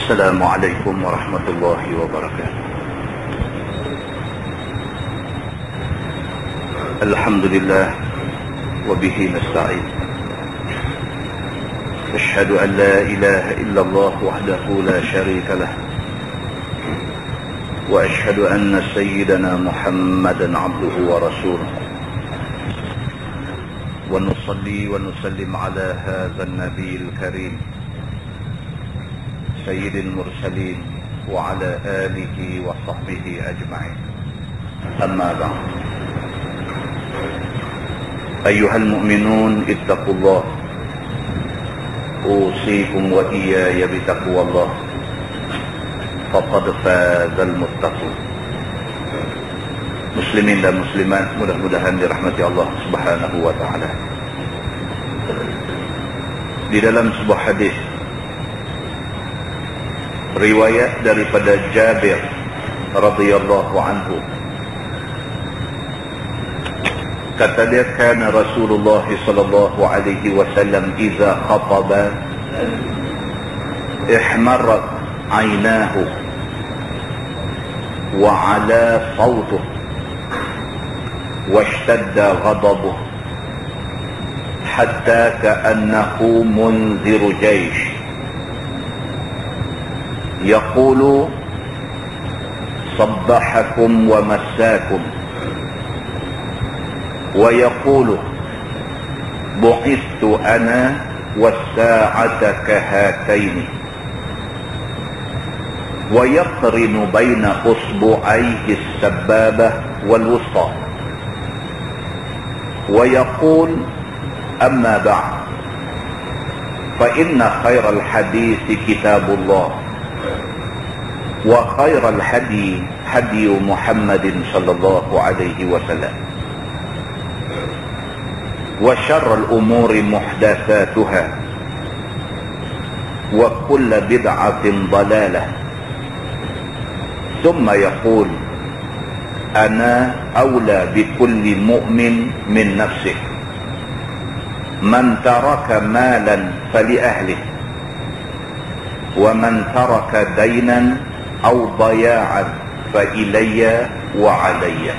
السلام عليكم ورحمة الله وبركاته. الحمد لله وبه نستعين. أشهد أن لا إله إلا الله وحده لا شريك له، وأشهد أن سيدنا محمدا عبده ورسوله، ونصلي ونسلم على هذا النبي الكريم سيد المرسلين وعلى آله وصحبه أجمعين. أما بعد، أيها المؤمنون اتقوا الله، أوصيكم وإياي بتقوى الله، فقد فاز المتقون. Muslimin dan muslimat, mudah-mudahan dirahmati Allah Subhanahu wa taala. Di dalam sebuah hadis riwayat daripada Jabir radhiyallahu anhu, kata dia, kana Rasulullah sallallahu alaihi wasallam idza khataba ihmarrat aynahu wa ala sawtuhu washtadda ghadabuhu hatta ka'annahu munziru jaysh yaqulu sabbahakum wa massakum wa yaqulu bu'istu ana was-sa'ata kahataini wa yaqrinu baina usbu'aihi as-sabbabah wal-wusta wa yaqul amma ba'd fa inna khairal hadithi kitabullah wa khairal hadi hadi Muhammadin sallallahu alaihi wasallam wa syarrul umuri muhdatsatuha wa kullu bid'atin dhalalah thumma yaqul ana awla bikulli mu'min min nafsih man taraka malan fali ahlihi wa man taraka daynan aw daya'an fa ilayya wa alayya,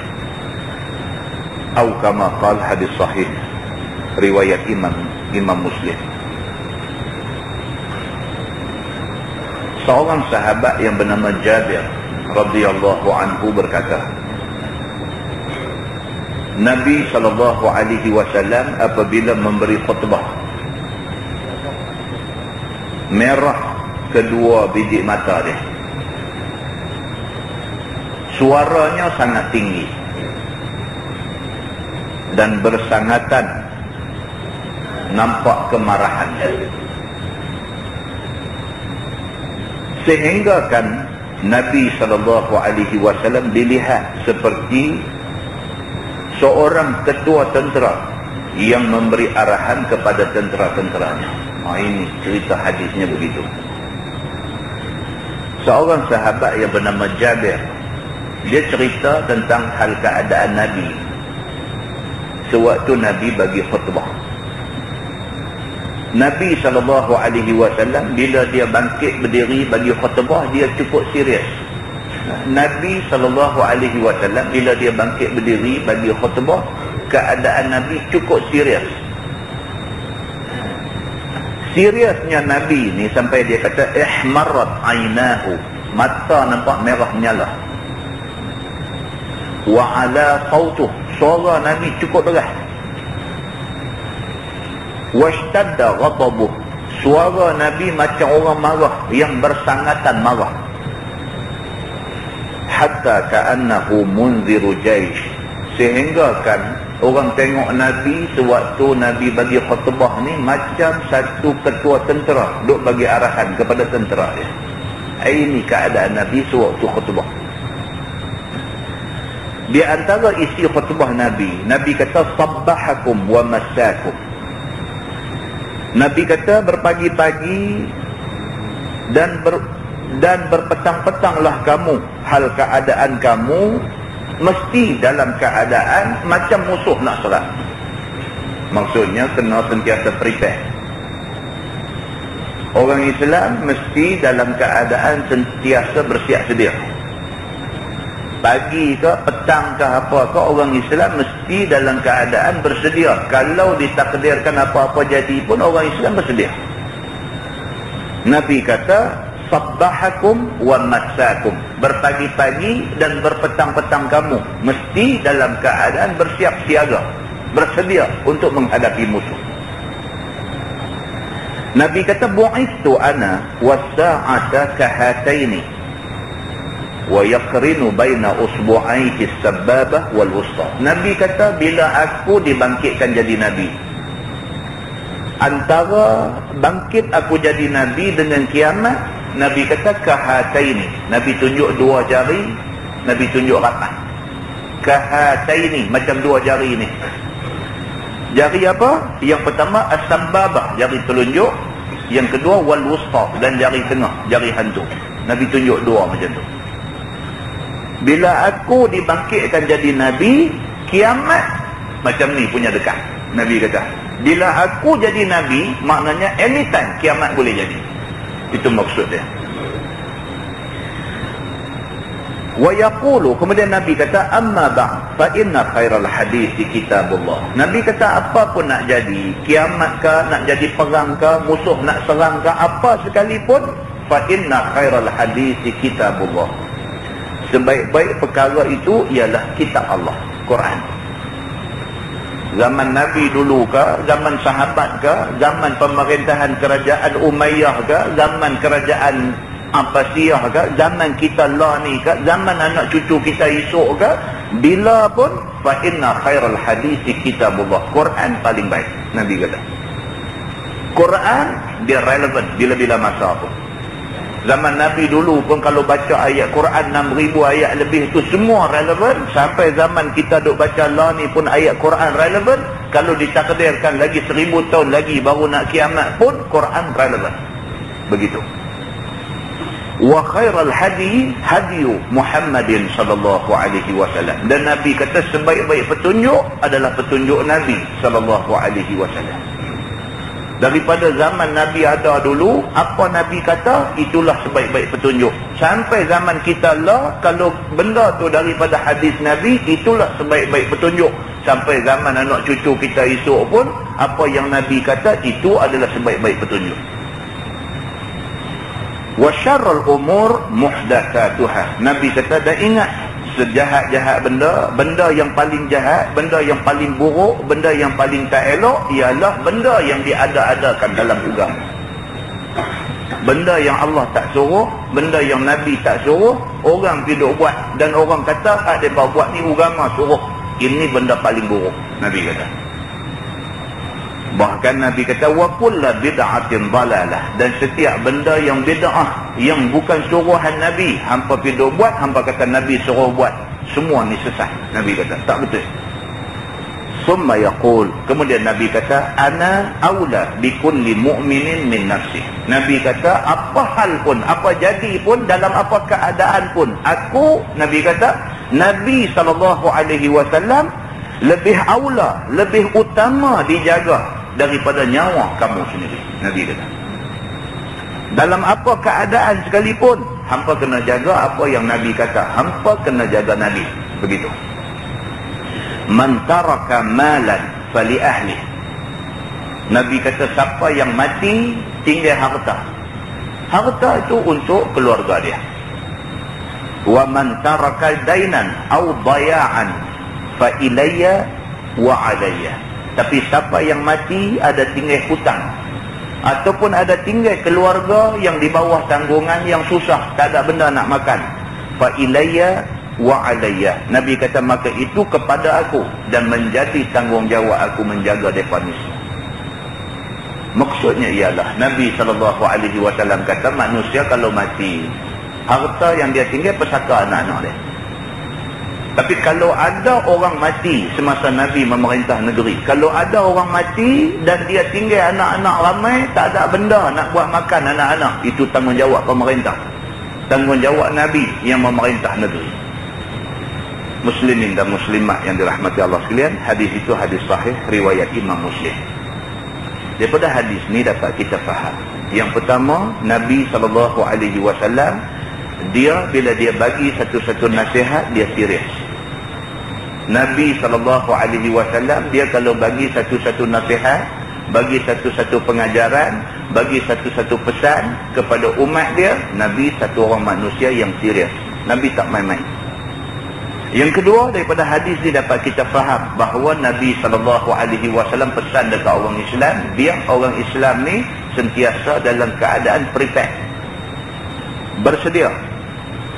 atau kama qala, hadis sahih riwayat Imam Muslim. Seorang sahabat yang bernama Jabir radhiyallahu anhu berkata, Nabi sallallahu alaihi wasallam apabila memberi khutbah, merah kedua biji mata dia, suaranya sangat tinggi dan bersangatan, nampak kemarahan, sehingga kan Nabi sallallahu alaihi wasallam dilihat seperti seorang ketua tentera yang memberi arahan kepada tentera-tenteranya. Ini cerita hadisnya begitu. Seorang sahabat yang bernama Jabir, dia cerita tentang hal keadaan Nabi sewaktu Nabi bagi khutbah. Nabi SAW bila dia bangkit berdiri bagi khutbah, dia cukup serius. Nabi SAW bila dia bangkit berdiri bagi khutbah, keadaan Nabi cukup serius. Seriusnya Nabi ni sampai dia kata ihmarrat aynahu, mata nampak merah menyala. Wa ala sawtuh, suara Nabi cukup deras. Washtadda ghadabuh, suara Nabi macam orang marah yang bersangatan marah. Hatta ka'annahu munziru jaysh, sehingga kan orang tengok Nabi sewaktu Nabi bagi khutbah ni macam satu ketua tentera duk bagi arahan kepada tentera dia. Ini keadaan Nabi sewaktu khutbah. Di antara isi khutbah Nabi, Nabi kata sabbahakum wa massakum. Nabi kata berpagi-pagi dan berpetang-petanglah kamu, hal keadaan kamu mesti dalam keadaan macam musuh nak serang. Maksudnya kena sentiasa prepare. Orang Islam mesti dalam keadaan sentiasa bersiap sedia. Pagi ke, petang ke, apa ke, orang Islam mesti dalam keadaan bersedia. Kalau ditakdirkan apa-apa jadi pun, orang Islam bersedia. Nabi kata, sabbahakum wa matsakum. Berpagi-pagi dan berpetang-petang kamu mesti dalam keadaan bersiap siaga, bersedia untuk menghadapi musuh. Nabi kata, bu'ithu ana was-sa'ata kahataini wa yaqrinu baina usbu'aihi as-sabbabah wal wusta. Nabi kata, bila aku dibangkitkan jadi nabi, antara bangkit aku jadi nabi dengan kiamat, Nabi kata kahataini. Nabi tunjuk dua jari, Nabi tunjuk rapat. Kahataini, macam dua jari ini. Jari apa? Yang pertama as-sababah, jari telunjuk. Yang kedua wal wusta, dan jari tengah, jari hantu. Nabi tunjuk dua macam tu. Bila aku dibangkitkan jadi nabi, kiamat macam ni punya dekat. Nabi kata, bila aku jadi nabi, maknanya anytime kiamat boleh jadi. Itu maksud dia. Wa yaqulu, kemudian Nabi kata, amma ba'd fa inna khairal hadits kitabullah. Nabi kata, apa pun nak jadi, kiamat ke, nak jadi perang ke, musuh nak serang ke, apa sekalipun, fa inna khairal hadits kitabullah. Sebaik-baik perkara itu ialah kitab Allah, Quran. Zaman Nabi dulu ke, zaman sahabat ke, zaman pemerintahan kerajaan Umayyah ke, zaman kerajaan Abbasiyah ke, zaman kita lah ni ke, zaman anak cucu kita esok ke, bila pun, fa inna khairal hadits kitabullah. Quran paling baik, Nabi kata. Quran dia relevan bila-bila masa pun. Zaman Nabi dulu pun kalau baca ayat Quran 6,000 ayat lebih tu semua relevan. Sampai zaman kita duk baca lah ni pun ayat Quran relevan. Kalau ditakdirkan lagi 1000 tahun lagi baru nak kiamat pun Quran relevan. Begitu. Wa khairal hadi hadiyu Muhammadin sallallahu alaihi wasallam. Dan Nabi kata sebaik-baik petunjuk adalah petunjuk Nabi sallallahu alaihi wasallam. Daripada zaman Nabi ada dulu, apa Nabi kata, itulah sebaik-baik petunjuk. Sampai zaman kita lah, kalau benda tu daripada hadis Nabi, itulah sebaik-baik petunjuk. Sampai zaman anak cucu kita esok pun, apa yang Nabi kata, itu adalah sebaik-baik petunjuk. Wa syarrul umur muhdatsatuha. Nabi kata, dan ingat, sejahat-jahat benda, benda yang paling jahat, benda yang paling buruk, benda yang paling tak elok, ialah benda yang diada-adakan dalam agama. Benda yang Allah tak suruh, benda yang Nabi tak suruh, orang tidak buat, dan orang kata, mereka buat ni agama suruh. Ini benda paling buruk, Nabi kata. Bahkan Nabi kata, wa kullu bid'atin dalalah. Dan setiap benda yang bid'ah, yang bukan suruhan Nabi, hampa pergi buat, hampa kata Nabi suruh buat, semua ni sesat. Nabi kata, tak betul. Summa yaqul, kemudian Nabi kata, ana aula bikulli mu'minin min nafsi. Nabi kata, apa hal pun, apa jadi pun, dalam apa keadaan pun, aku, Nabi kata, Nabi SAW lebih aula, lebih utama dijaga daripada nyawa kamu sendiri. Nabi kata, dalam apa keadaan sekalipun, hampa kena jaga apa yang Nabi kata, hampa kena jaga Nabi. Begitu. Man taraka malan fali ahli. Nabi kata, siapa yang mati tinggal harta, harta itu untuk keluarga dia. Wa man taraka dainan au daya'an fa ilayya wa alayya. Tapi siapa yang mati ada tinggal hutang, ataupun ada tinggal keluarga yang di bawah tanggungan, yang susah, tak ada benda nak makan, fa ilayya wa alayya. Nabi kata, maka itu kepada aku, dan menjadi tanggungjawab aku menjaga mereka ni. Maksudnya ialah Nabi SAW kata, manusia kalau mati, harta yang dia tinggal pesaka anak-anak dia. Tapi kalau ada orang mati semasa Nabi memerintah negeri, kalau ada orang mati dan dia tinggal anak-anak ramai, tak ada benda nak buat makan anak-anak, itu tanggungjawab pemerintah, tanggungjawab Nabi yang memerintah negeri. Muslimin dan muslimat yang dirahmati Allah sekalian, hadis itu hadis sahih riwayat Imam Muslim. Daripada hadis ni dapat kita faham. Yang pertama, Nabi SAW, dia bila dia bagi satu-satu nasihat, dia serius. Nabi SAW, dia kalau bagi satu-satu nasihat, bagi satu-satu pengajaran, bagi satu-satu pesan kepada umat dia, Nabi satu orang manusia yang serius. Nabi tak main-main. Yang kedua, daripada hadis ni dapat kita faham bahawa Nabi SAW pesan dekat orang Islam, biar orang Islam ni sentiasa dalam keadaan prepare, bersedia.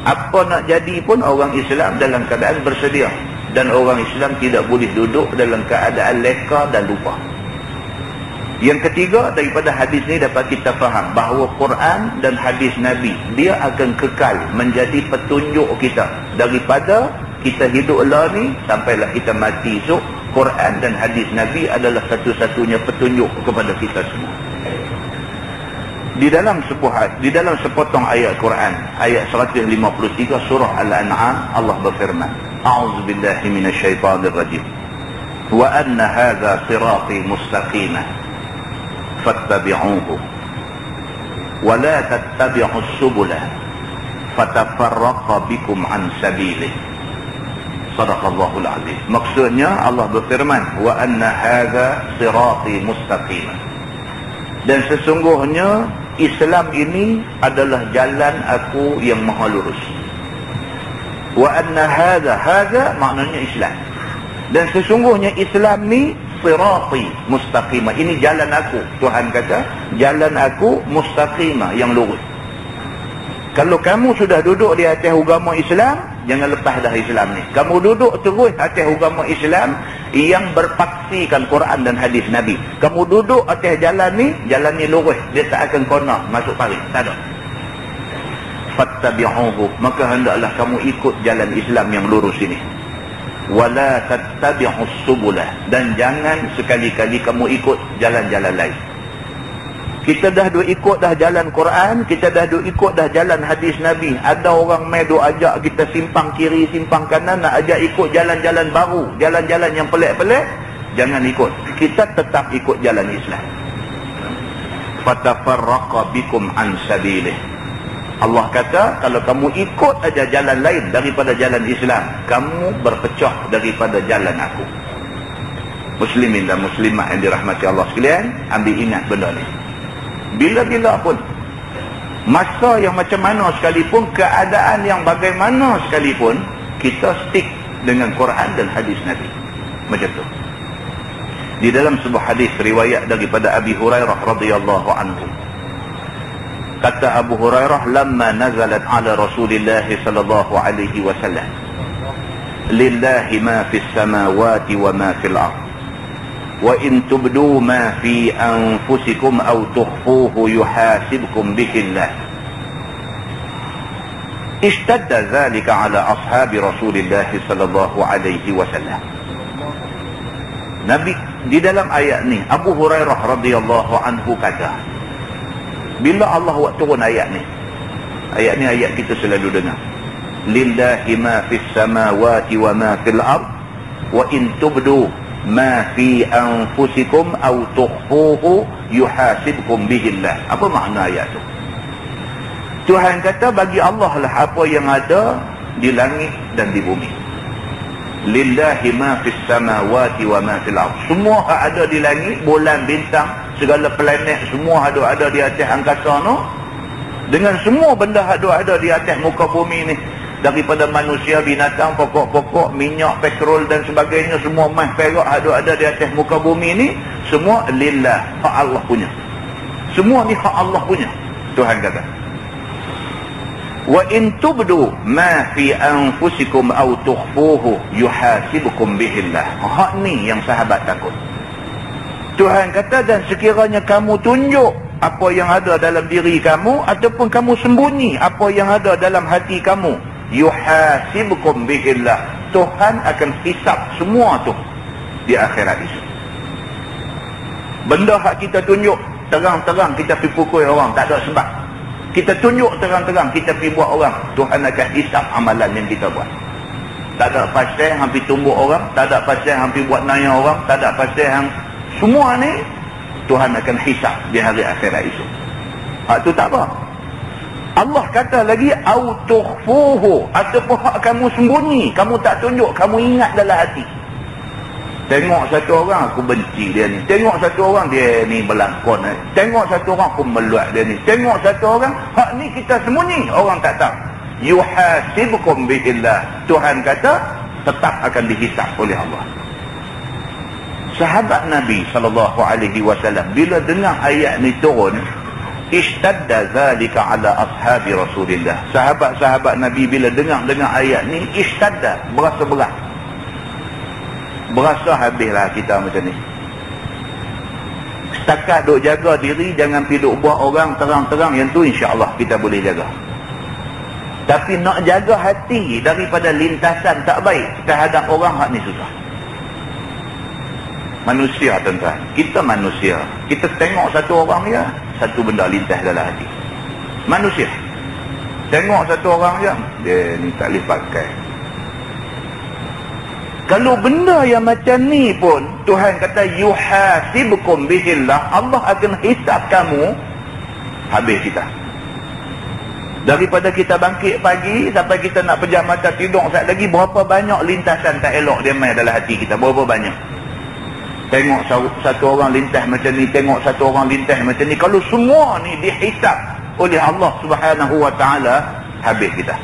Apa nak jadi pun orang Islam dalam keadaan bersedia. Dan orang Islam tidak boleh duduk dalam keadaan leka dan lupa. Yang ketiga, daripada hadis ni dapat kita faham bahawa Quran dan hadis Nabi, dia akan kekal menjadi petunjuk kita daripada kita hidup lah ni sampailah kita mati esok. Quran dan hadis Nabi adalah satu-satunya petunjuk kepada kita semua. Di dalam sepotong ayat Quran, ayat 153 surah Al-An'am, Allah berfirman, A'udzubillahi minasyaitanirrajim. Wa anna hadza sirati mustaqimah fattabi'uhu wa la tattabi'us subula fatafarraqa bikum an sabilihi. Sadaqallahul azim. Maksudnya Allah berfirman, wa anna hadza sirati mustaqimah. Dan sesungguhnya Islam ini adalah jalan aku yang maha lurus. Wa anna hadza maknanya Islam. Dan sesungguhnya Islam ni sirati mustaqimah. Ini jalan aku. Tuhan kata, jalan aku mustaqimah, yang lurus. Kalau kamu sudah duduk di atas agama Islam, jangan lepas dah Islam ni. Kamu duduk terus atas agama Islam yang berpaksikan Quran dan hadis Nabi. Kamu duduk atas jalan ni lurus. Dia tak akan kona masuk parit. Tak ada. Fattabi'uhu, maka hendaklah kamu ikut jalan Islam yang lurus ini. Wala tattabi'us subula, dan jangan sekali-kali kamu ikut jalan-jalan lain. Kita dah ikut dah jalan Quran, kita dah ikut dah jalan hadis Nabi. Ada orang mai duk ajak kita simpang kiri, simpang kanan, nak ajak ikut jalan-jalan baru, jalan-jalan yang pelik-pelik, jangan ikut. Kita tetap ikut jalan Islam. Fatafarraqa bikum an sabilih. Allah kata, kalau kamu ikut aja jalan lain daripada jalan Islam, kamu berpecah daripada jalan aku. Muslimin dan muslimat yang dirahmati Allah sekalian, ambil ingat benda ni. Bila-bila pun, masa yang macam mana sekalipun, keadaan yang bagaimana sekalipun, kita stick dengan Quran dan hadis Nabi. Macam tu. Di dalam sebuah hadis riwayat daripada Abi Hurairah radhiyallahu anhu, kata Abu Hurairah, lamma nazalat ala Rasulillah sallallahu alaihi wasallam, lillahi ma fis samawati wa ma fil ardh, wa in tubdu ma fi anfusikum aw tukhfuhu yuhasibkum bihi Allah. Ishtadda dhalika ala ashabi Rasulillah sallallahu alaihi wasallam. Nabi di dalam ayat ni, Abu Hurairah radhiyallahu anhu kata, bila Allah buat turun ayat ni ayat kita selalu dengar, lillahi ma fis samawati wa ma fil ard wa in tubdu ma fi anfusikum aw tukhfuhu yuhasibkum bihi Allah. Apa makna ayat tu? Tuhan kata, bagi Allah lah apa yang ada di langit dan di bumi. Lillahi ma fis samawati wa ma fil ard. Semua ada di langit, bulan, bintang, segala planet, semua ada di atas angkasa no. Dengan semua benda ada di atas muka bumi ni, daripada manusia, binatang, pokok-pokok, minyak, petrol dan sebagainya, semua emas, perak ada di atas muka bumi ni, semua lillah, hak Allah punya. Semua ni hak Allah punya. Tuhan kata, wa in tubdu ma fi anfusikum aw tukhfuhu yuhasibukum bihi Allah. Hak ni yang sahabat takut. Tuhan kata, dan sekiranya kamu tunjuk apa yang ada dalam diri kamu, ataupun kamu sembunyi apa yang ada dalam hati kamu, yuhasibukum bihi Allah, Tuhan akan hisap semua tu di akhirat itu. Benda hak kita tunjuk terang-terang, kita pergi pukul orang, tak ada sebab. Kita tunjuk terang-terang, kita pergi buat orang, Tuhan akan hisap amalan yang kita buat. Tak ada pasal hampir tumbuk orang, tak ada pasal hampir buat naya orang, tak ada pasal hang. Semua ni Tuhan akan hisab di hari akhirat itu. Hak tu tak apa. Allah kata lagi au tukhfuhu, ataupun hak kamu sembunyi, kamu tak tunjuk, kamu ingat dalam hati. Tengok satu orang aku benci dia ni, tengok satu orang dia ni berlakon, tengok satu orang aku meluat dia ni, tengok satu orang, hak ni kita sembunyi, orang tak tahu. Yuhasibukum bihillah, Tuhan kata tetap akan dihisab oleh Allah. Sahabat Nabi SAW bila dengar ayat ni turun, ishtadda zalika ala ashabi Rasulillah. Sahabat-sahabat Nabi bila dengar ayat ni, ishtadda, berasa berat, berasa habislah kita macam ni. Setakat duk jaga diri, jangan pergi duk buat orang terang-terang, yang tu insya-Allah kita boleh jaga. Tapi nak jaga hati daripada lintasan tak baik terhadap orang, hak ni susah. Manusia tuan-tuan, kita manusia, kita tengok satu orang ya, satu benda lintas dalam hati. Manusia tengok satu orang je, dia ni tak boleh pakai. Kalau benda yang macam ni pun Tuhan kata yuhasibukum bihillah, Allah akan hisab kamu, habis kita. Daripada kita bangkit pagi sampai kita nak pejam mata tidur sekejap lagi, berapa banyak lintasan tak elok dia main dalam hati kita, berapa banyak. Tengok satu orang lintas macam ni, tengok satu orang lintas macam ni. Kalau semua ni dihisab oleh Allah Subhanahu Wa Taala, habis kita.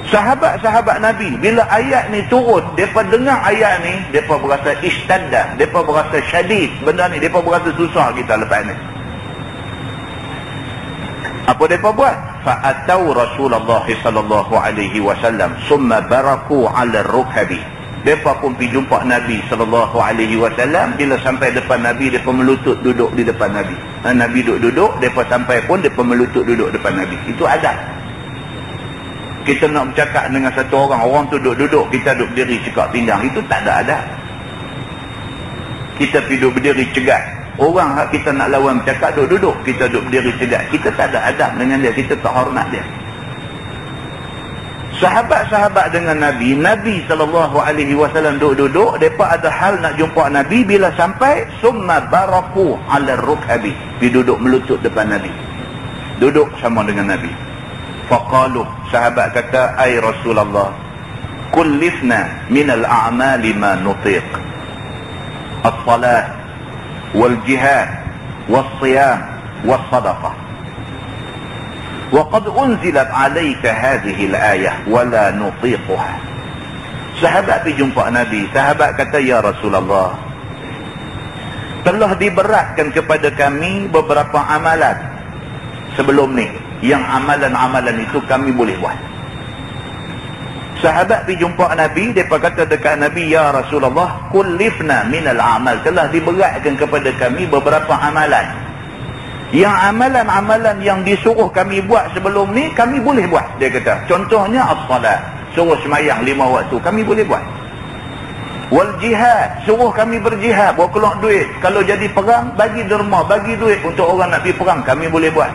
Sahabat-sahabat Nabi bila ayat ni turun, depa dengar ayat ni, depa berasa ishtadda, depa berasa syadid benda ni, depa berasa susah kita lepas ni. Apa depa buat? Fa atau Rasulullah sallallahu alaihi wasallam summa baraku ala rukhabi. Depa pun pergi jumpa Nabi sallallahu alaihi wasallam. Bila sampai depan Nabi, depa melutut duduk di depan Nabi. Nabi duduk, depa sampai pun depa melutut duduk depan Nabi. Itu adab. Kita nak bercakap dengan satu orang, orang tu duduk, kita duduk berdiri cekak pinggang, itu tak ada adab. Kita pergi duduk berdiri cegat. Orang kita nak lawan bercakap duduk, kita duduk berdiri cegat. Kita tak ada adab dengan dia, kita tak hormat dia. Sahabat-sahabat dengan Nabi, Nabi SAW duduk, mereka ada hal nak jumpa Nabi. Bila sampai, summa baraku ala rukhabi, pergi duduk melutut depan Nabi, duduk sama dengan Nabi. Faqalu, sahabat kata, ay Rasulullah, kullifna minal a'mali ma nutiq, as-salat wal jihad was siyam was sadaqah, wa qad unzilat alayka hadhihi al-ayah wa la nutiquha. Sahabat pergi jumpa Nabi, sahabat kata, ya Rasulullah, telah diberatkan kepada kami beberapa amalan sebelum ni, yang amalan-amalan itu kami boleh buat. Sahabat pergi jumpa Nabi, mereka kata dekat Nabi, ya Rasulullah, kullifna minal amal, telah diberatkan kepada kami beberapa amalan, yang amalan-amalan yang disuruh kami buat sebelum ni kami boleh buat. Dia kata contohnya as-salat, suruh semayang 5 waktu, kami boleh buat. Wal jihad, suruh kami berjihad, bawa keluar duit, kalau jadi perang bagi derma, bagi duit untuk orang nak pergi perang, kami boleh buat.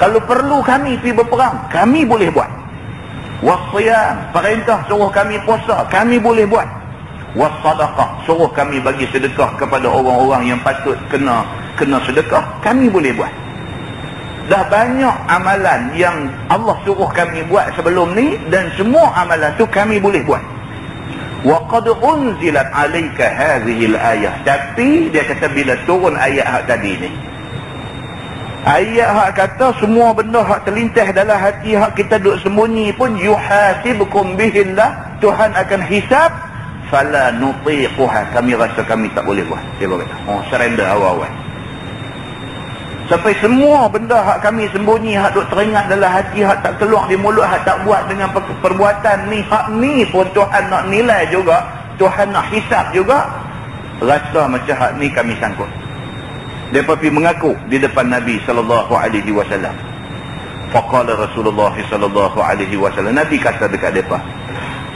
Kalau perlu kami pergi berperang, kami boleh buat. Wasiyam, perintah suruh kami puasa, kami boleh buat. Wassadaqah, suruh kami bagi sedekah kepada orang-orang yang patut kena sedekah, kami boleh buat. Dah banyak amalan yang Allah suruh kami buat sebelum ni, dan semua amalan tu kami boleh buat. Wa qad unzilat alayka hadhihi al-ayah, tapi dia kata bila turun ayat hak tadi ni, ayat hak kata semua benda hak terlintas dalam hati hak kita duk sembunyi pun, yuhasibukum bihillah, Tuhan akan hisab, fala nutiquha, kami rasa kami tak boleh buat. Dia berkata, surrender awal-awal. Sampai semua benda hak kami sembunyi, hak duk teringat dalam hati, hak tak keluar di mulut, hak tak buat dengan perbuatan ni, hak ni pun Tuhan nak nilai juga, Tuhan nak hisab juga. Rasa macam hak ni kami sangkut. Mereka pergi mengaku di depan Nabi SAW. Faqala Rasulullah SAW, Nabi kata dekat mereka,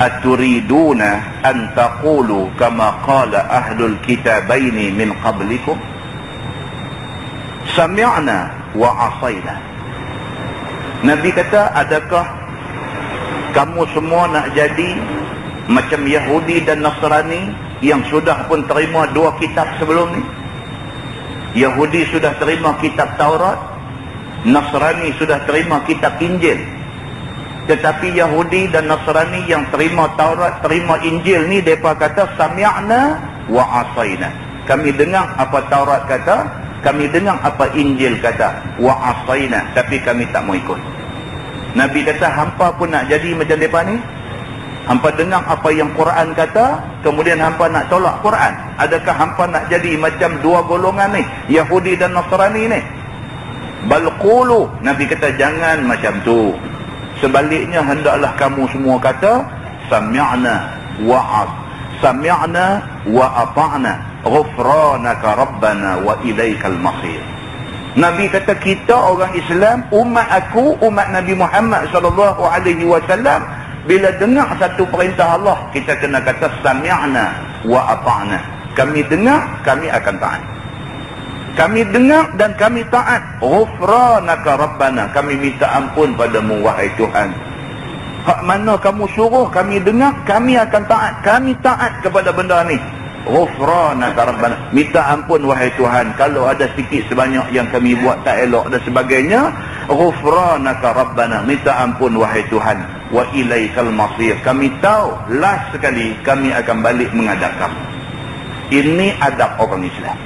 aturiduna an taqulu kama qala ahlul kitabaini min qablikum, sami'na wa asayna. Nabi kata, adakah kamu semua nak jadi macam Yahudi dan Nasrani yang sudah pun terima 2 kitab sebelum ni? Yahudi sudah terima kitab Taurat, Nasrani sudah terima kitab Injil. Tetapi Yahudi dan Nasrani yang terima Taurat, terima Injil ni, mereka kata sami'na wa asaina. Kami dengar apa Taurat kata, kami dengar apa Injil kata, wa asaina, tapi kami tak mau ikut. Nabi kata, hampa pun nak jadi macam mereka ni? Hampa dengar apa yang Quran kata, kemudian hampa nak tolak Quran? Adakah hampa nak jadi macam dua golongan ni, Yahudi dan Nasrani ni? Bal qulu, Nabi kata jangan macam tu. Sebaliknya hendaklah kamu semua kata sami'na wa ata'na ghufranaka rabbana wa ilaikal masir. Nabi kata kita orang Islam, umat aku, umat Nabi Muhammad sallallahu alaihi wasallam, bila dengar satu perintah Allah, kita kena kata sami'na wa ata'na. Kami dengar, kami akan taat. Kami dengar dan kami taat. Ghufranaka rabbana, kami minta ampun padamu wahai Tuhan. Hak mana kamu suruh kami dengar, kami akan taat. Kami taat kepada benda ni. Ghufranaka rabbana, minta ampun wahai Tuhan kalau ada sikit sebanyak yang kami buat tak elok dan sebagainya. Ghufranaka rabbana, minta ampun wahai Tuhan. Wa ilaikal masir, kami tahu last sekali kami akan balik menghadap kamu. Ini adab orang Islam.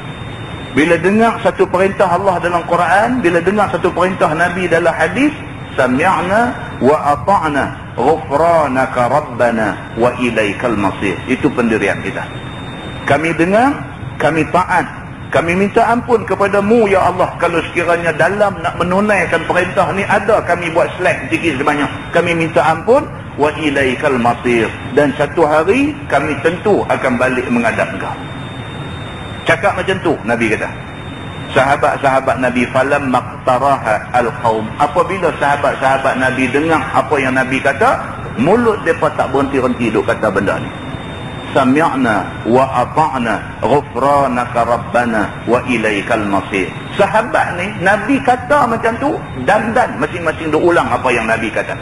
Bila dengar satu perintah Allah dalam Quran, bila dengar satu perintah Nabi dalam hadis, sami'na wa ata'na ghufranaka rabbana wa ilaikal masir. Itu pendirian kita. Kami dengar, kami taat, kami minta ampun kepadamu ya Allah kalau sekiranya dalam nak menunaikan perintah ni ada kami buat slack sedikit sebanyak, kami minta ampun. Wa ilaikal masir, dan satu hari kami tentu akan balik menghadap engkau. Cakap macam tu Nabi kata. Sahabat-sahabat Nabi, falam maqtaraha al-qaum, apabila sahabat-sahabat Nabi dengar apa yang Nabi kata, mulut mereka tak berhenti-henti duk kata benda ni. Sami'na wa ata'na ghufranaka rabbana wa ilaikal masir. Sahabat ni Nabi kata macam tu, dan masing-masing duk ulang apa yang Nabi kata.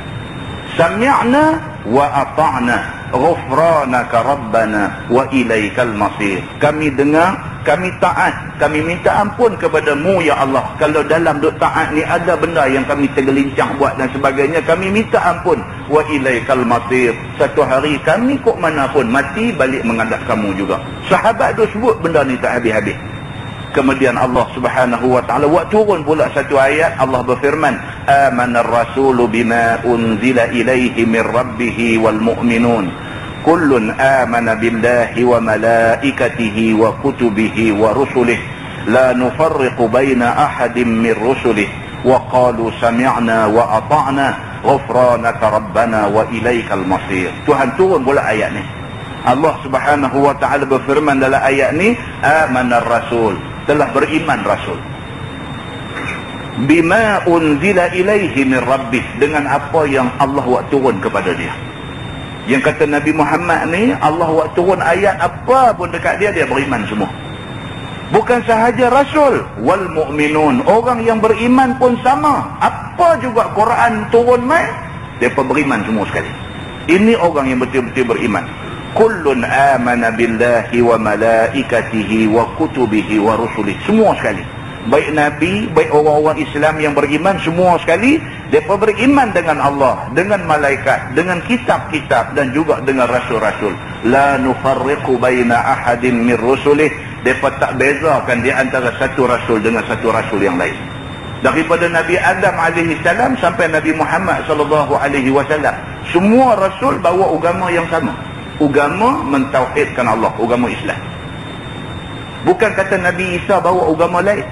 Sami'na wa ata'na ghufranaka rabbana wa ilaikal masir. Kami dengar, kami taat, kami minta ampun kepadamu ya Allah kalau dalam duk taat ni ada benda yang kami tergelincang buat dan sebagainya, kami minta ampun. Wa ilaikal masir, satu hari kami kok mana pun mati balik menghadap kamu juga. Sahabat tu sebut benda ni tak habis-habis. Kemudian Allah Subhanahu wa taala buat turun pula satu ayat. Allah berfirman, amanar rasulu bima unzila ilaihi min rabbih wal mu'minun kullun amana billahi wa malaikatihi wa kutubihi wa rusulihi la nufarriqu baina ahadin min rusulihi wa qalu sami'na wa ata'na ghufranaka rabbana wa ilaikal masir. Tuhan turun pula ayat ni. Allah Subhanahu wa taala berfirman dalam ayat ni, amanar rasul, telah beriman Rasul, bima unzila ilaihi min rabbih, dengan apa yang Allah buat turun kepada dia. Yang kata Nabi Muhammad ni, Allah buat turun ayat apa pun dekat dia, dia beriman semua. Bukan sahaja Rasul, wal mu'minun, orang yang beriman pun sama. Apa juga Quran turun mai, mereka beriman semua sekali. Ini orang yang betul-betul beriman. Kullun amana billahi wa malaikatihi wa kutubihi wa rusulihi, semua sekali. Baik Nabi, baik orang-orang Islam yang beriman, semua sekali mereka beriman dengan Allah, dengan malaikat, dengan kitab-kitab dan juga dengan rasul-rasul. La nufarriqu baina ahadin min rusulih, mereka tak bezakan di antara satu rasul dengan satu rasul yang lain. Daripada Nabi Adam alaihi salam sampai Nabi Muhammad sallallahu alaihi wasallam, semua rasul bawa agama yang sama. Agama mentauhidkan Allah, agama Islam. Bukan kata Nabi Isa bawa agama lain,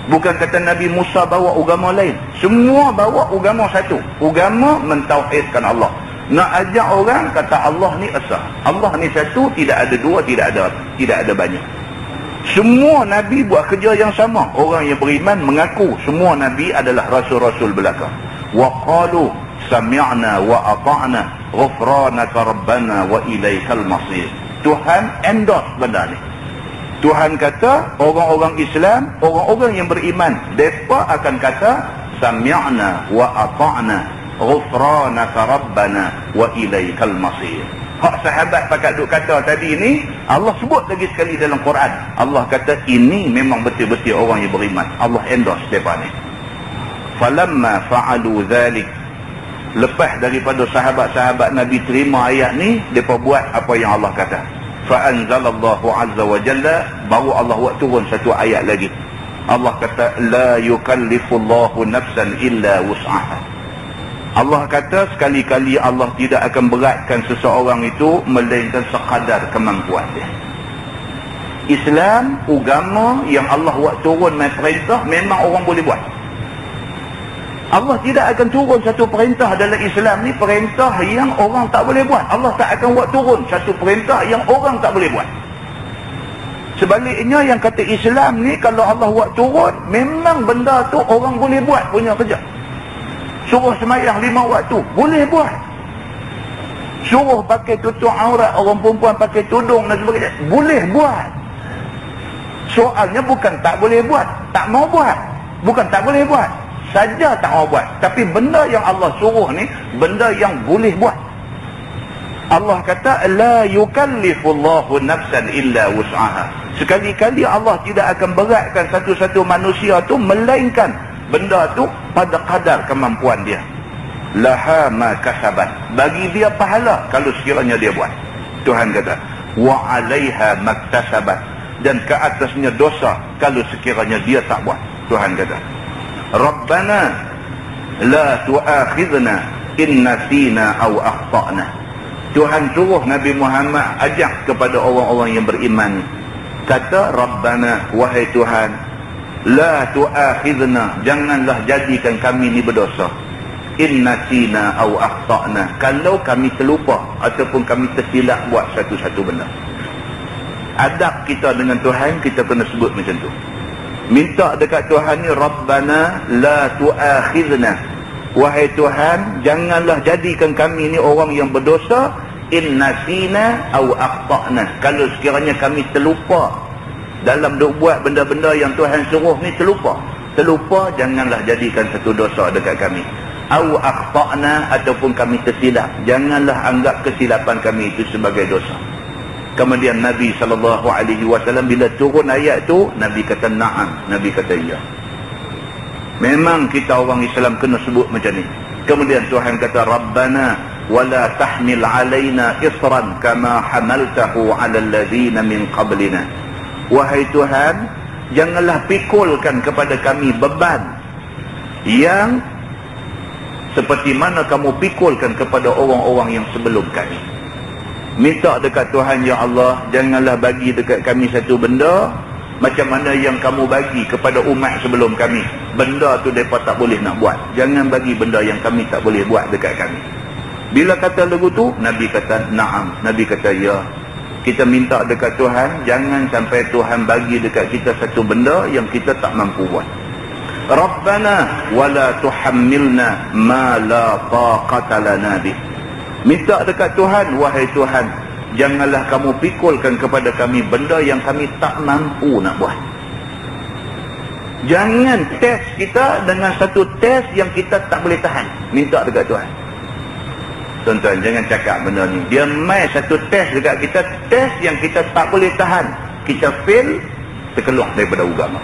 bukan kata Nabi Musa bawa agama lain. Semua bawa agama satu, agama mentauhidkan Allah. Nak ajak orang kata Allah ni esa, Allah ni satu, tidak ada dua, tidak ada banyak. Semua Nabi buat kerja yang sama. Orang yang beriman mengaku semua Nabi adalah rasul-rasul belaka. Wa qalu sami'na wa ata'na ghufranaka rabbana wa ilaikal masir. Tuhan endorse benda ni. Tuhan kata orang-orang Islam, orang-orang yang beriman, mereka akan kata sami'na wa ata'na ghufranaka rabbana wa ilaikal masir. Hak sahabat pakat duk kata tadi ni, Allah sebut lagi sekali dalam Quran. Allah kata ini memang betul-betul orang yang beriman. Allah endorse mereka ni. Falamma fa'alu dhalik, lepas daripada sahabat-sahabat Nabi terima ayat ni, mereka buat apa yang Allah kata. Fa'anzalallahu azza wa jalla, baru Allah buat turun satu ayat lagi. Allah kata la yukallifullahu nafsan illa wus'aha. Allah kata sekali-kali Allah tidak akan beratkan seseorang itu melainkan sekadar kemampuan dia. Islam, agama yang Allah buat turun mai perintah, memang orang boleh buat. Allah tidak akan turun satu perintah dalam Islam ni, perintah yang orang tak boleh buat. Allah tak akan buat turun satu perintah yang orang tak boleh buat. Sebaliknya yang kata Islam ni, kalau Allah buat turun, memang benda tu orang boleh buat punya kerja. Suruh semayang 5 waktu, boleh buat. Suruh pakai tutup aurat orang perempuan pakai tudung dan sebagainya, boleh buat. Soalnya bukan tak boleh buat, tak mau buat. Bukan tak boleh buat, saja tak mau buat. Tapi benda yang Allah suruh ni, benda yang boleh buat. Allah kata la yukallifullahu nafsan illa wus'aha. Sekali-kali Allah tidak akan beratkan satu-satu manusia tu melainkan benda tu pada kadar kemampuan dia. Laha ma kasabat, bagi dia pahala kalau sekiranya dia buat. Tuhan kata wa 'alaiha maktasabat, dan ke atasnya dosa kalau sekiranya dia tak buat. Tuhan kata Rabbana la tu'akhidna in nasina aw akhtana. Tuhan suruh Nabi Muhammad ajak kepada orang-orang yang beriman, kata Rabbana, wahai Tuhan, la tu'akhidna, janganlah jadikan kami ni berdosa, in nasina aw akhtana, kalau kami terlupa ataupun kami tersilap buat satu-satu benda. Adab kita dengan Tuhan, kita kena sebut macam tu. Minta dekat Tuhan ni, Rabbana la tu'akhidna, wahai Tuhan, janganlah jadikan kami ni orang yang berdosa, in nasina aw akhtana, kalau sekiranya kami terlupa dalam duk buat benda-benda yang Tuhan suruh ni, terlupa, janganlah jadikan satu dosa dekat kami. Au akhtana, ataupun kami tersilap, janganlah anggap kesilapan kami itu sebagai dosa. Kemudian Nabi SAW bila turun ayat tu, Nabi kata na'am, Nabi kata ya. Memang kita orang Islam kena sebut macam ni. Kemudian Tuhan kata Rabbana wala tahmil alaina isran kama hamaltahu ala alladhina min qablina. Wahai Tuhan, janganlah pikulkan kepada kami beban yang seperti mana kamu pikulkan kepada orang-orang yang sebelum kami. Minta dekat Tuhan, ya Allah, janganlah bagi dekat kami satu benda macam mana yang kamu bagi kepada umat sebelum kami. Benda tu mereka tak boleh nak buat. Jangan bagi benda yang kami tak boleh buat dekat kami. Bila kata lagu tu, Nabi kata na'am, Nabi kata ya. Kita minta dekat Tuhan, jangan sampai Tuhan bagi dekat kita satu benda yang kita tak mampu buat. Rabbana wala tuhammilna ma la taqata lana bih. Minta dekat Tuhan, wahai Tuhan, janganlah kamu pikulkan kepada kami benda yang kami tak mampu nak buat. Jangan test kita dengan satu test yang kita tak boleh tahan. Minta dekat Tuhan. Tuan-tuan, jangan cakap benda ni. Dia main satu test dekat kita, test yang kita tak boleh tahan. Kita fail, terkeluar daripada agama.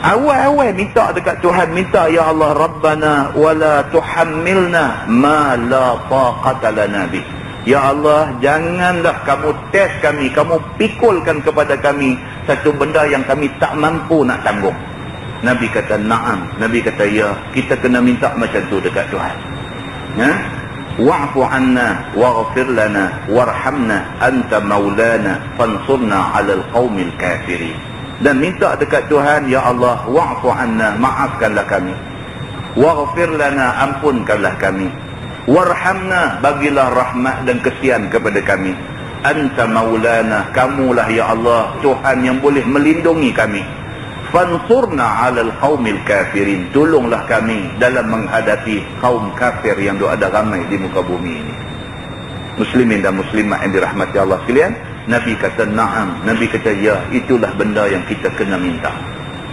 Awal-awal minta dekat Tuhan, minta ya Allah, Rabbana wala tuhammilna ma la taqata lana bih. Ya Allah, janganlah kamu test kami, kamu pikulkan kepada kami satu benda yang kami tak mampu nak tanggung. Nabi kata na'am, Nabi kata ya. Kita kena minta macam tu dekat Tuhan. Ya? Wa'fu anna waghfir lana warhamna anta maulana fansurna 'alal qaumil kafirin. Dan minta dekat Tuhan, ya Allah, wa'fu anna, maafkanlah kami, waghfir lana, ampunkanlah kami, warhamna, bagilah rahmat dan kesian kepada kami, anta maulana, kamulah ya Allah Tuhan yang boleh melindungi kami, fansurna 'alal qaumil kafirin, tolonglah kami dalam menghadapi kaum kafir yang ada ramai di muka bumi ini. Muslimin dan muslimat yang dirahmati Allah sekalian, Nabi kata na'am, Nabi kata ya, itulah benda yang kita kena minta.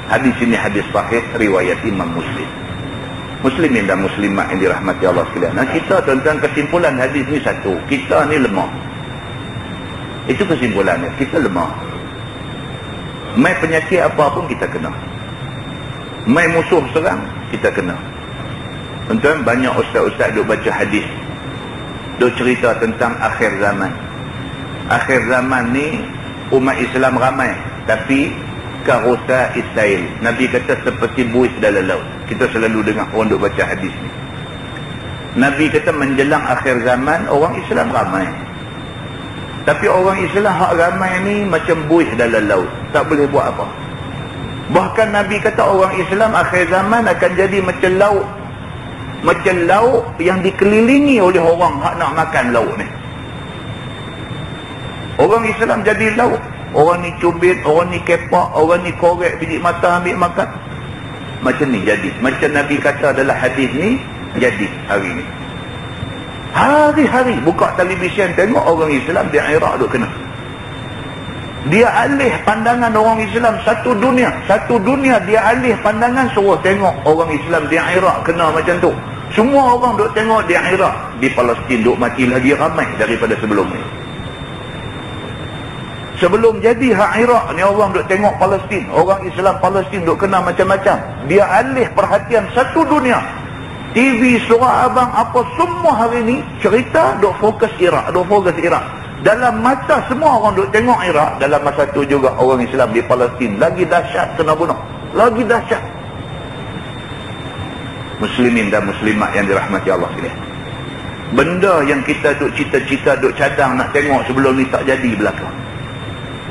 Hadis ini hadis sahih riwayat Imam Muslim. Muslimin dan muslimat yang dirahmati Allah sekalian. Nah, kita tentang kesimpulan hadis ni satu, kita ni lemah. Itu kesimpulannya, kita lemah. Mai penyakit apa pun kita kena. Mai musuh serang, kita kena. Tuan-tuan, banyak ustaz-ustaz duk baca hadis, duk cerita tentang akhir zaman. Akhir zaman ni umat Islam ramai, tapi karusa Israel, Nabi kata seperti buih dalam laut. Kita selalu dengar orang duk baca hadis ni. Nabi kata menjelang akhir zaman orang Islam ramai, tapi orang Islam hak ramai ni macam buih dalam laut, tak boleh buat apa. Bahkan Nabi kata orang Islam akhir zaman akan jadi macam laut, macam laut yang dikelilingi oleh orang hak nak makan laut ni. Orang Islam jadi laut. Orang ni cubit, orang ni kepak, orang ni korek biji mata ambil makan. Macam ni jadi. Macam Nabi kata adalah hadis ni, jadi hari ni. Hari-hari buka televisyen tengok orang Islam di Iraq duk kena. Dia alih pandangan orang Islam satu dunia. Satu dunia dia alih pandangan suruh tengok orang Islam di Iraq kena macam tu. Semua orang duk tengok di Iraq. Di Palestin duk mati lagi ramai daripada sebelum ni. Sebelum jadi hak Iraq ni orang duk tengok Palestin, orang Islam Palestin duk kena macam-macam. Dia alih perhatian satu dunia. TV, surah abang, apa semua hari ni cerita duk fokus Iraq, duk fokus Iraq. Dalam mata semua orang duk tengok Iraq, dalam masa tu juga orang Islam di Palestin lagi dahsyat kena bunuh. Lagi dahsyat. Muslimin dan muslimat yang dirahmati Allah sekalian. Benda yang kita duk cita-cita, duk cadang nak tengok sebelum ni tak jadi belakang.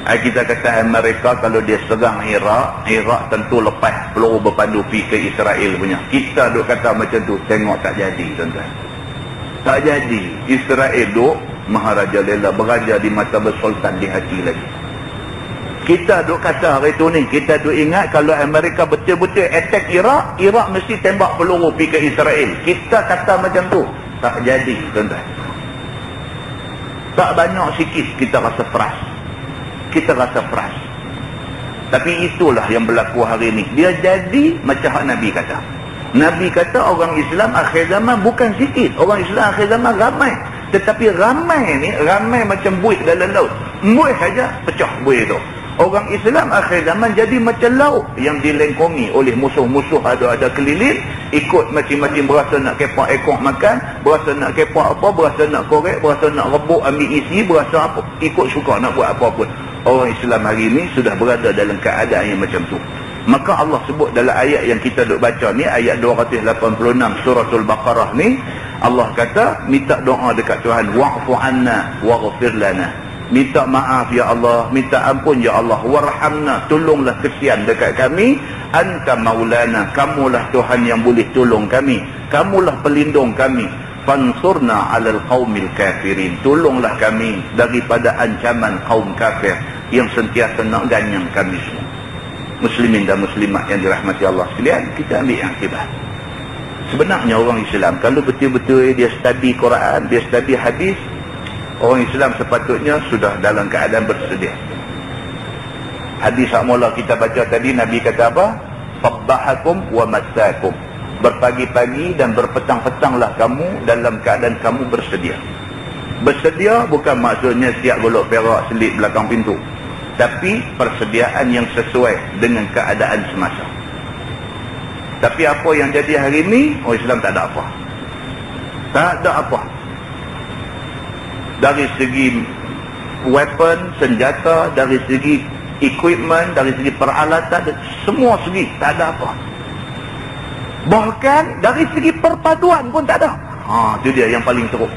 Kita kata Amerika kalau dia serang Iraq, Iraq tentu lepas peluru berpandu pergi ke Israel punya. Kita duk kata macam tu, tengok tak jadi tuan-tuan. Tak jadi. Israel duk Maharaja Lela beraja di mata bersultan di hati lagi. Kita duk kata hari tu ni, kita duk ingat kalau Amerika betul-betul attack Iraq, Iraq mesti tembak peluru pergi ke Israel. Kita kata macam tu, tak jadi tuan-tuan. Tak banyak sikit kita rasa frust. Kita rasa frust. Tapi itulah yang berlaku hari ni. Dia jadi macam hak Nabi kata. Nabi kata orang Islam akhir zaman bukan sikit. Orang Islam akhir zaman ramai. Tetapi ramai ni, ramai macam buih dalam laut. Buih saja pecah buih tu. Orang Islam akhir zaman jadi macam laut yang dilengkongi oleh musuh-musuh ada keliling. Ikut macam-macam, berasa nak kepak ekor makan, berasa nak kepak apa, berasa nak korek, berasa nak rebuk ambil isi, berasa apa, ikut suka nak buat apa pun. Orang Islam hari ini sudah berada dalam keadaan yang macam tu. Maka Allah sebut dalam ayat yang kita duk baca ni, ayat 286 suratul Baqarah ni, Allah kata minta doa dekat Tuhan, wa'fu anna waghfir lana. Minta maaf ya Allah, minta ampun ya Allah, warhamna, tolonglah kesian dekat kami, anta maulana, kamulah Tuhan yang boleh tolong kami, kamulah pelindung kami, fansurna 'alal qaumil kafirin, tolonglah kami daripada ancaman kaum kafir yang sentiasa nak ganyang kami semua. Muslimin dan muslimat yang dirahmati Allah sekalian, kita ambil iktibar. Sebenarnya orang Islam kalau betul-betul dia study Quran, dia study hadis, orang Islam sepatutnya sudah dalam keadaan bersedia. Hadis yang mula kita baca tadi, Nabi kata apa? Sabbahakum wa masakum. Berpagi-pagi dan berpetang-petanglah kamu dalam keadaan kamu bersedia. Bersedia bukan maksudnya siap golok perak selip belakang pintu, tapi persediaan yang sesuai dengan keadaan semasa. Tapi apa yang jadi hari ini, orang Islam tak ada apa. Tak ada apa. Dari segi weapon, senjata, dari segi equipment, dari segi peralatan, semua segi tak ada apa. Bahkan dari segi perpaduan pun tak ada. Itu dia yang paling teruk.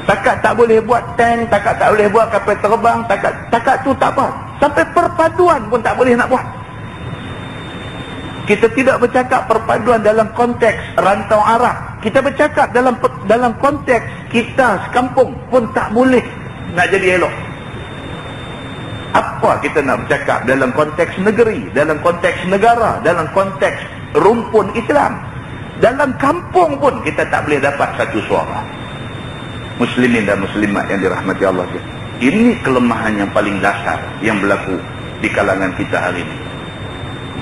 Takat tak boleh buat tank, takat tak boleh buat kapal terbang, takat tu tak apa. Sampai perpaduan pun tak boleh nak buat. Kita tidak bercakap perpaduan dalam konteks rantau Arab. Kita bercakap dalam konteks kita sekampung pun tak boleh nak jadi elok. Apa kita nak bercakap dalam konteks negeri, dalam konteks negara, dalam konteks rumpun Islam. Dalam kampung pun kita tak boleh dapat satu suara. Muslimin dan muslimat yang dirahmati Allah. Ini kelemahan yang paling dasar yang berlaku di kalangan kita hari ini.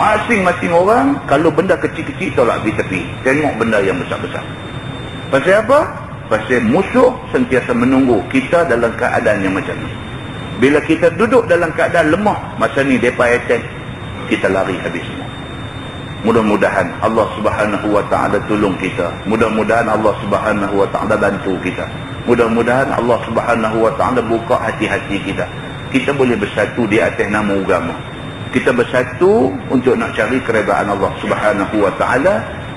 Masing-masing orang, kalau benda kecil-kecil tolak di tepi. Tengok benda yang besar-besar. Pasal apa? Pasal musuh sentiasa menunggu kita dalam keadaan yang macam ni. Bila kita duduk dalam keadaan lemah, masa ni mereka attack, kita lari habis semua. Mudah-mudahan Allah Subhanahu Wa Ta'ala tolong kita. Mudah-mudahan Allah Subhanahu Wa Ta'ala bantu kita. Mudah-mudahan Allah Subhanahu Wa Ta'ala buka hati-hati kita. Kita boleh bersatu di atas nama agama. Kita bersatu untuk nak cari keredaan Allah Subhanahu Wa Ta'ala,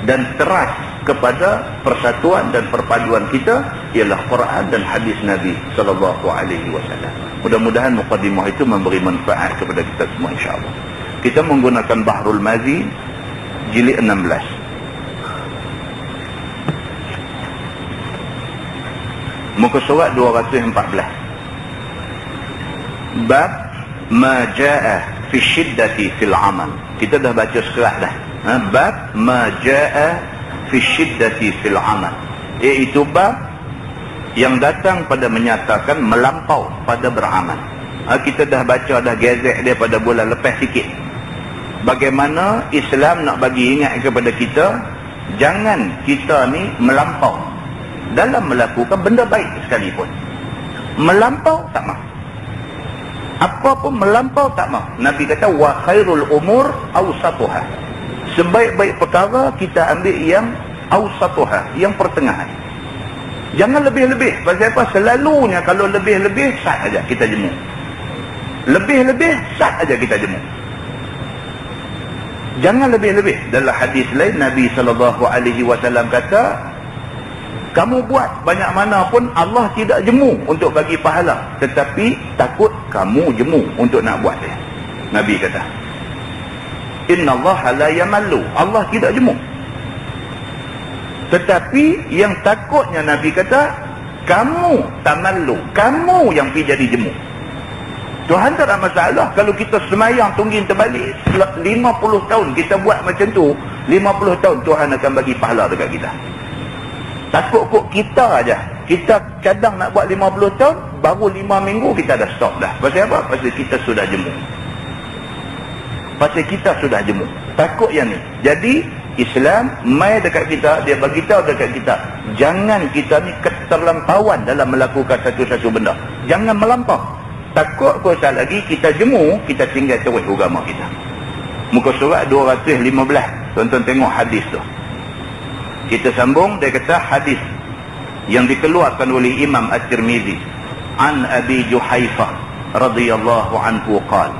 dan teras kepada persatuan dan perpaduan kita ialah Quran dan hadis Nabi sallallahu alaihi wasallam. Mudah-mudahan mukadimah itu memberi manfaat kepada kita semua, insya-Allah. Kita menggunakan Bahrul Mazi jilid 16. Muka surat 214. Bab ma jaa fi syiddati fil amal. Kita dah baca sekerat dah. Bab ma jaa fi syiddati fil amal, iaitu bab yang datang pada menyatakan melampau pada beramal. Kita dah baca dah gazet dia pada bulan lepas sikit. Bagaimana Islam nak bagi ingat kepada kita, jangan kita ni melampau dalam melakukan benda baik sekalipun. Melampau tak mahu. Apa pun melampau tak mahu. Nabi kata wa khairul umur awsatuha. Sebaik-baik perkara kita ambil yang awsatuha, yang pertengahan. Jangan lebih-lebih. Pasal apa? Selalunya kalau lebih-lebih, sat aja kita jemu. Lebih-lebih, sat aja kita jemu. Jangan lebih-lebih. Dalam hadis lain Nabi SAW kata, kamu buat banyak mana pun Allah tidak jemu untuk bagi pahala, tetapi takut kamu jemu untuk nak buat dia. Nabi kata, Inna Allah la yamallu. Allah tidak jemu. Tetapi yang takutnya Nabi kata, kamu tamallu, kamu yang pergi jadi jemu. Tuhan tak ada masalah kalau kita semayang tungging terbalik 50 tahun kita buat macam tu, 50 tahun Tuhan akan bagi pahala dekat kita. Takut kok kita aja. Kita kadang nak buat 50 tahun, baru 5 minggu kita dah stop dah. Pasal apa? Pasal kita sudah jemu. Pasal kita sudah jemu. Takut yang ni. Jadi Islam mai dekat kita, dia bagi tahu dekat kita, jangan kita ni keterlampauan dalam melakukan satu-satu benda. Jangan melampau. Takut kau sekali lagi kita jemu, kita tinggal terus agama kita. Muka surat 215. Tuan-tuan tengok hadis tu. Kita sambung, dia kata hadis yang dikeluarkan oleh Imam At-Tirmizi an Abi Juhaifah radhiyallahu anhu qala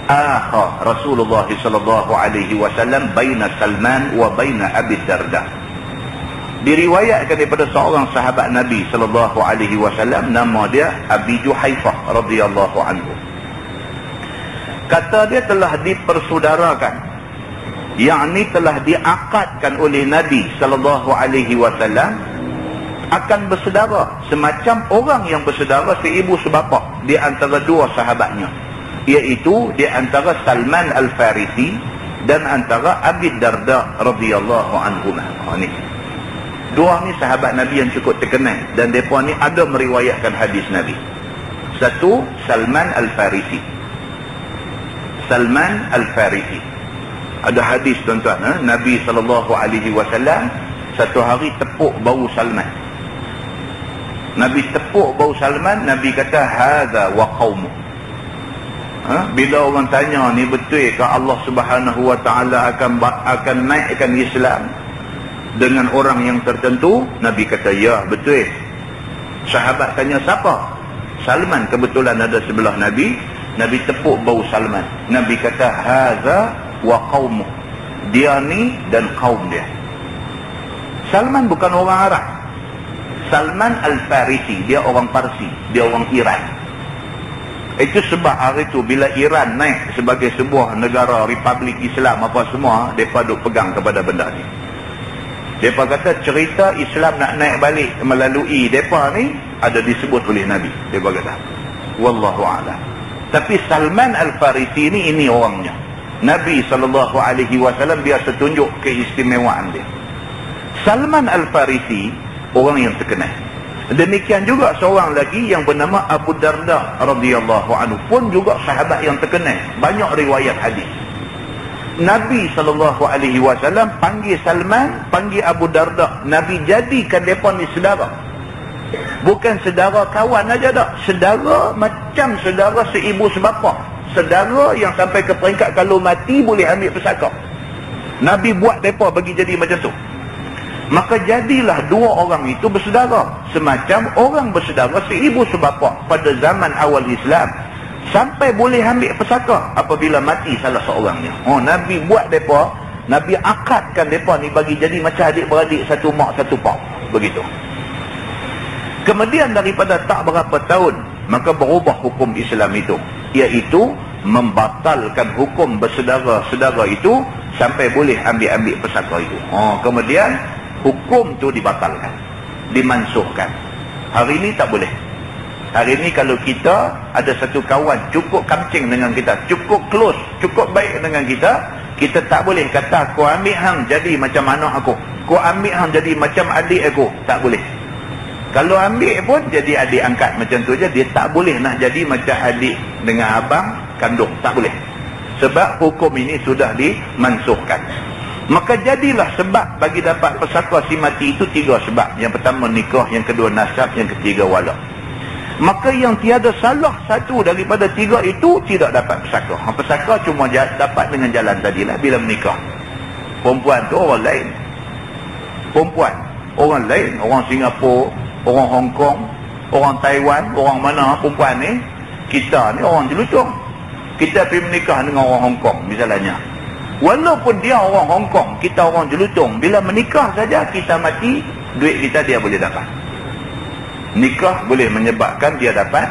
akha Rasulullah sallallahu alaihi wasallam baina Salman wa baina Abi Darda. Diriwayatkan daripada seorang sahabat Nabi sallallahu alaihi wasallam, nama dia Abi Juhaifah radhiyallahu anhu. Kata dia telah dipersaudarakan, yakni telah diakadkan oleh Nabi sallallahu alaihi wasallam akan bersaudara semacam orang yang bersaudara seibu sebapa di antara dua sahabatnya, iaitu di antara Salman Al-Farisi dan antara Abi Darda radhiyallahu anhu. Ni dua ni sahabat Nabi yang cukup terkenal, dan mereka ni ada meriwayatkan hadis Nabi. Satu, Salman Al-Farisi. Salman Al-Farisi ada hadis, tuan-tuan, Nabi SAW satu hari tepuk bau Salman. Nabi tepuk bau Salman, Nabi kata hadza wa qaumu. Bila orang tanya ni betul ke Allah Subhanahu Wa Ta'ala akan naikkan Islam dengan orang yang tertentu? Nabi kata ya, betul. Sahabat tanya siapa? Salman. Kebetulan ada sebelah Nabi. Nabi tepuk bau Salman. Nabi kata hadza wa qaumu. Dia ni dan kaum dia. Salman bukan orang Arab. Salman Al-Farisi, dia orang Parsi, dia orang Iran. Itu sebab hari itu bila Iran naik sebagai sebuah negara Republik Islam apa semua, mereka duk pegang kepada benda ni. Mereka kata cerita Islam nak naik balik melalui mereka ni ada disebut oleh Nabi. Mereka kata wallahu a'lam. Tapi Salman Al-Farisi ini orangnya. Nabi SAW biasa tunjuk keistimewaan dia. Salman Al-Farisi orang yang terkenal. Demikian juga seorang lagi yang bernama Abu Darda radhiyallahu anhu, pun juga sahabat yang terkenal, banyak riwayat hadis. Nabi SAW panggil Salman, panggil Abu Darda. Nabi jadikan mereka ni saudara. Bukan saudara kawan aja tak. Saudara macam saudara seibu sebapa. Saudara yang sampai ke peringkat kalau mati boleh ambil pesaka. Nabi buat mereka bagi jadi macam tu. Maka jadilah dua orang itu bersaudara. Semacam orang bersaudara seibu sebapa pada zaman awal Islam. Sampai boleh ambil pesaka apabila mati salah seorangnya. Nabi buat mereka, Nabi akadkan mereka ni bagi jadi macam adik-beradik, satu mak satu pak. Begitu. Kemudian daripada tak berapa tahun, maka berubah hukum Islam itu. Iaitu membatalkan hukum bersaudara-saudara itu sampai boleh ambil-ambil pesaka itu. Kemudian hukum tu dibatalkan, dimansuhkan. Hari ini tak boleh. Hari ini kalau kita ada satu kawan cukup kamcing dengan kita, cukup close, cukup baik dengan kita, kita tak boleh kata kau ambil hang jadi macam anak aku, kau ambil hang jadi macam adik aku. Tak boleh. Kalau ambil pun jadi adik angkat macam tu je. Dia tak boleh nak jadi macam adik dengan abang kandung. Tak boleh. Sebab hukum ini sudah dimansuhkan. Maka jadilah sebab bagi dapat pesaka si mati itu 3 sebab. Yang pertama nikah, yang kedua nasab, yang ketiga wala. Maka yang tiada salah satu daripada 3 itu tidak dapat pesaka. Pesaka cuma dapat dengan jalan tadilah bila menikah. Perempuan tu orang lain. Perempuan orang lain. Orang Singapura, orang Hong Kong, orang Taiwan, orang mana perempuan ni. Kita ni orang jelutong. Kita pergi menikah dengan orang Hong Kong misalnya. Walaupun dia orang Hong Kong, kita orang jelutong. Bila menikah saja kita mati, duit kita dia boleh dapat. Nikah boleh menyebabkan dia dapat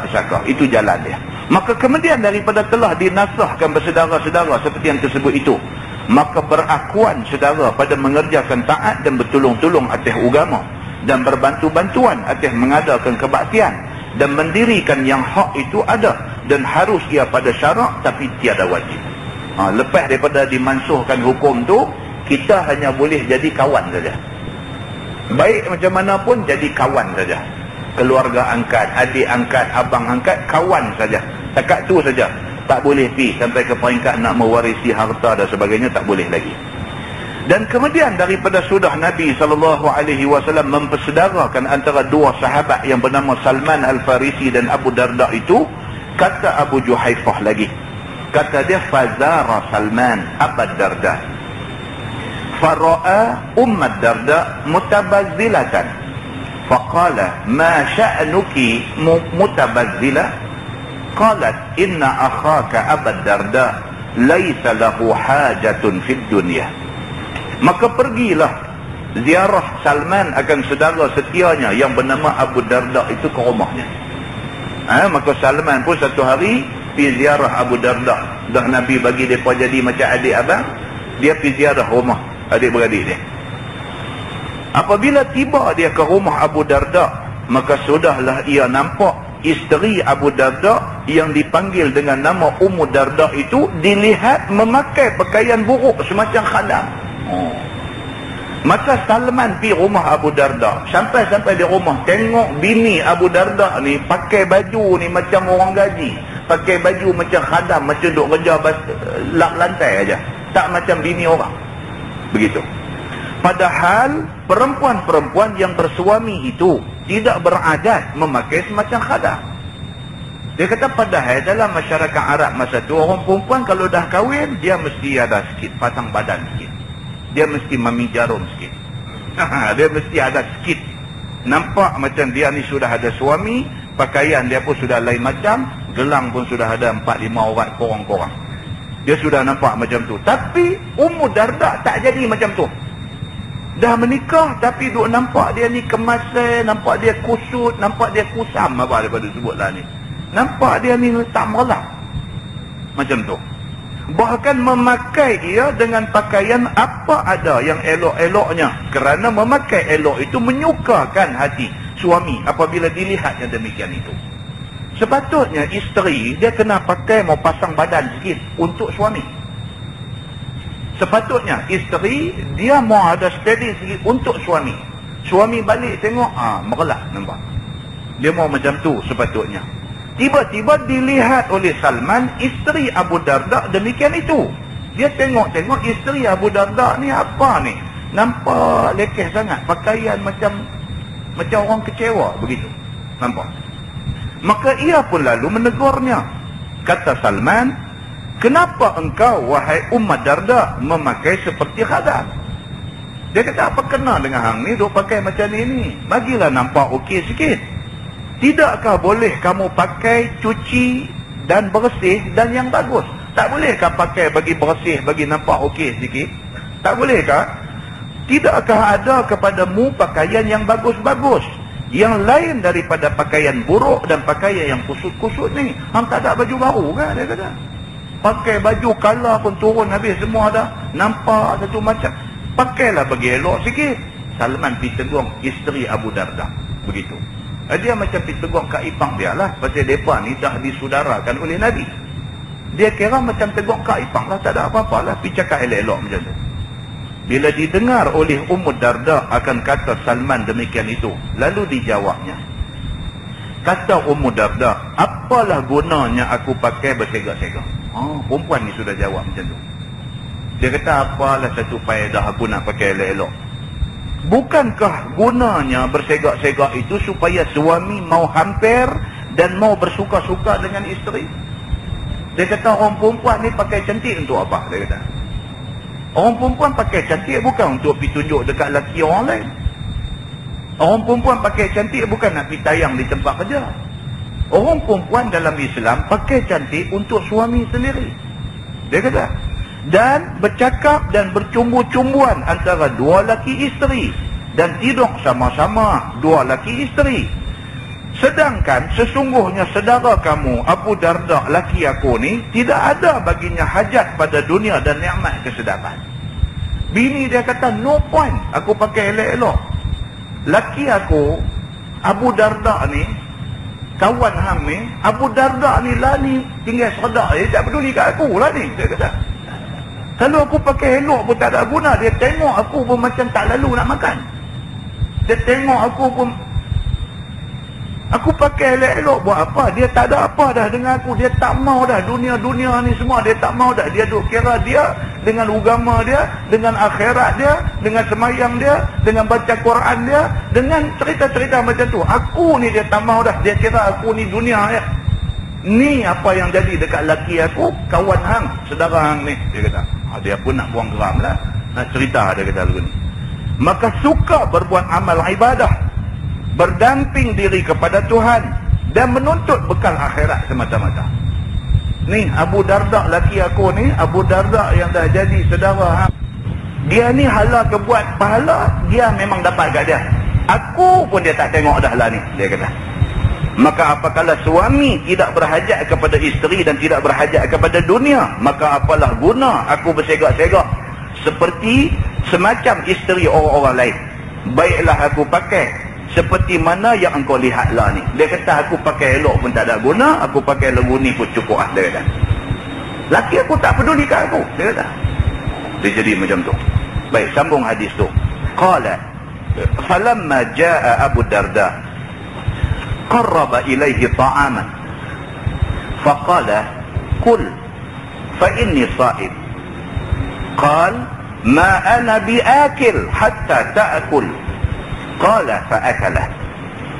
pesaka. Itu jalan dia. Maka kemudian daripada telah dinasahkan bersaudara-saudara seperti yang tersebut itu, maka berakuan saudara pada mengerjakan taat dan bertolong-tolong atas agama dan berbantu-bantuan atas mengadakan kebaktian dan mendirikan yang hak itu ada dan harus ia pada syarak tapi tiada wajib. Lepas daripada dimansuhkan hukum tu, kita hanya boleh jadi kawan saja. Baik macam mana pun jadi kawan saja. Keluarga angkat, adik angkat, abang angkat, kawan saja. Takat tu saja. Tak boleh pergi sampai ke peringkat nak mewarisi harta dan sebagainya, tak boleh lagi. Dan kemudian daripada sudah Nabi SAW mempersedarakan antara 2 sahabat yang bernama Salman Al-Farisi dan Abu Darda itu, kata Abu Juhaifah lagi. Kata dia, fazara Salman Abu Darda fara'a Ummad Darda mutabazzilatan faqala ma sya'nuki mutabazzilah qalat inna akhaka Abu Darda laysa lahu hajatun fid dunya. Maka pergilah ziarah Salman akan saudara setianya yang bernama Abu Darda itu ke rumahnya. Maka Salman pun satu hari pergi ziarah Abu Darda. Dah Nabi bagi mereka jadi macam adik abang, dia pergi ziarah rumah adik-beradik dia. Apabila tiba dia ke rumah Abu Darda, maka sudahlah ia nampak isteri Abu Darda yang dipanggil dengan nama Ummu Darda itu dilihat memakai pakaian buruk semacam khadam. Maka Salman pergi rumah Abu Darda. Sampai-sampai di rumah, tengok bini Abu Darda ni pakai baju ni macam orang gaji, pakai baju macam khadam, macam duk kerja lap lantai aja, tak macam bini orang. Begitu. Padahal perempuan-perempuan yang bersuami itu tidak beradat memakai semacam khadam. Dia kata padahal dalam masyarakat Arab masa tu, orang perempuan kalau dah kahwin, dia mesti ada sikit pasang badan sikit. Dia mesti mami jarum sikit. Dia mesti ada sikit. Nampak macam dia ni sudah ada suami, pakaian dia pun sudah lain macam, gelang pun sudah ada 4-5 orang korang-korang. Dia sudah nampak macam tu. Tapi Ummu Darda tak jadi macam tu. Dah menikah tapi duk nampak dia ni kemasan, nampak dia kusut, nampak dia kusam, apa daripada sebutlah ni. Nampak dia ni tak merlap. Macam tu. Bahkan memakai ia dengan pakaian apa ada yang elok-eloknya. Kerana memakai elok itu menyukakan hati suami apabila dilihat yang demikian itu. Sepatutnya isteri dia kena pakai mau pasang badan sikit untuk suami. Sepatutnya isteri dia mau ada steady sikit untuk suami. Suami balik tengok, merelak nampak. Dia mau macam tu sepatutnya. Tiba-tiba dilihat oleh Salman isteri Abu Darda demikian itu. Dia tengok-tengok isteri Abu Darda ni apa ni? Nampak lekeh sangat. Pakaian macam orang kecewa begitu. Nampak? Maka ia pun lalu menegurnya. Kata Salman, kenapa engkau wahai Ummu Darda memakai seperti khadam? Dia kata, apa kena dengan hang ni duk pakai macam ni? Bagilah nampak okey sikit. Tidakkah boleh kamu pakai cuci dan bersih dan yang bagus? Tak bolehkah pakai bagi bersih, bagi nampak okey sikit? Tak bolehkah? Tidakkah ada kepadamu pakaian yang bagus-bagus, yang lain daripada pakaian buruk dan pakaian yang kusut-kusut ni? Hang tak ada baju baru kan? Dia kata. Pakai baju kala pun turun habis semua dah. Nampak satu macam. Pakailah bagi elok sikit. Salman pergi tegur isteri Abu Darda. Begitu. Dia macam pergi tegur Kak Ipang dia lah. Pasal mereka ni dah disudarakan oleh Nabi. Dia kira macam tegur Kak Ipang lah. Tak ada apa-apa lah. Pergi cakap elok-elok macam tu. Bila didengar oleh Ummu Darda akan kata Salman demikian itu, lalu dijawabnya. Kata Ummu Darda, apalah gunanya aku pakai bersegak-segak? Perempuan ni sudah jawab macam tu. Dia kata, apalah satu faedah aku nak pakai elok-elok? Bukankah gunanya bersegak-segak itu supaya suami mau hampir dan mau bersuka-suka dengan isteri? Dia kata, orang perempuan ni pakai cantik untuk apa? Dia kata, orang perempuan pakai cantik bukan untuk pergi tunjuk dekat lelaki orang lain. Orang perempuan pakai cantik bukan nak pergi tayang di tempat kerja. Orang perempuan dalam Islam pakai cantik untuk suami sendiri. Dia kata, dan bercakap dan bercumbu-cumbuan antara dua lelaki isteri, dan tidur sama-sama dua lelaki isteri. Sedangkan sesungguhnya saudara kamu Abu Darda, laki aku ni, tidak ada baginya hajat pada dunia dan nikmat kesedapan. Bini dia kata, no point aku pakai elok-elok. Laki aku Abu Darda ni, kawan hang ni, Abu Darda ni lah ni tinggal seredak, dia tak peduli kat aku lah ni. Dia kata, kalau aku pakai elok pun tak ada guna. Dia tengok aku pun macam tak lalu nak makan. Dia tengok aku pun, aku pakai elok-elok buat apa? Dia tak ada apa dah dengan aku. Dia tak mau dah dunia-dunia ni semua. Dia tak mau dah. Dia duk kira dia dengan agama dia, dengan akhirat dia, dengan semayang dia, dengan baca Quran dia, dengan cerita-cerita macam tu. Aku ni dia tak mau dah. Dia kira aku ni dunia ya. Ni apa yang jadi dekat laki aku, kawan hang, saudara hang ni. Dia kata, dia pun nak buang geram lah. Nak cerita dia kata lagu ni. Maka suka berbuat amal ibadah, berdamping diri kepada Tuhan, dan menuntut bekal akhirat semata-mata. Ni Abu Darda laki aku ni, Abu Darda yang dah jadi saudara hang, dia ni hala kebuat pahala, dia memang dapat kat dia. Aku pun dia tak tengok dah lah ni, dia kata. Maka apakala suami tidak berhajat kepada isteri dan tidak berhajat kepada dunia, maka apalah guna aku bersegak-segak seperti semacam isteri orang-orang lain. Baiklah aku pakai seperti mana yang engkau lihatlah ni. Dia kata, aku pakai elok pun tak ada guna, aku pakai lagu ni pun cukup lah. Dia kata, laki aku tak peduli kat aku. Dia kata, dia jadi macam tu. Baik, sambung hadis tu. Qala falamma jaa Abu Darda qarraba ilaihi ta'aman faqala kul fa inni sa'im. Qal ma ana bi'akil hatta ta'kul. Qala fa'akalah.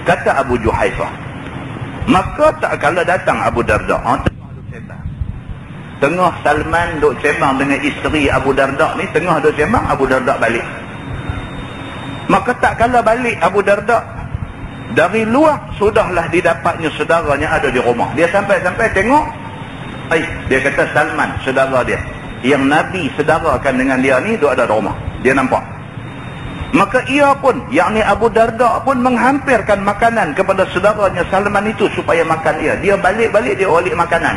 Kata Abu Juhaifah, maka tak kala datang Abu Darda, tengah Salman duk sembang dengan isteri Abu Darda ni, tengah duk sembang, Abu Darda balik. Maka tak kala balik Abu Darda, dari luar sudahlah didapatnya saudaranya ada di rumah. Dia sampai-sampai tengok, dia kata Salman saudara dia yang Nabi saudarakan dengan dia ni duk ada di rumah. Dia nampak. Maka ia pun, yakni Abu Darda pun menghampirkan makanan kepada saudaranya Salman itu supaya makan dia. Dia balik-balik dia olik makanan.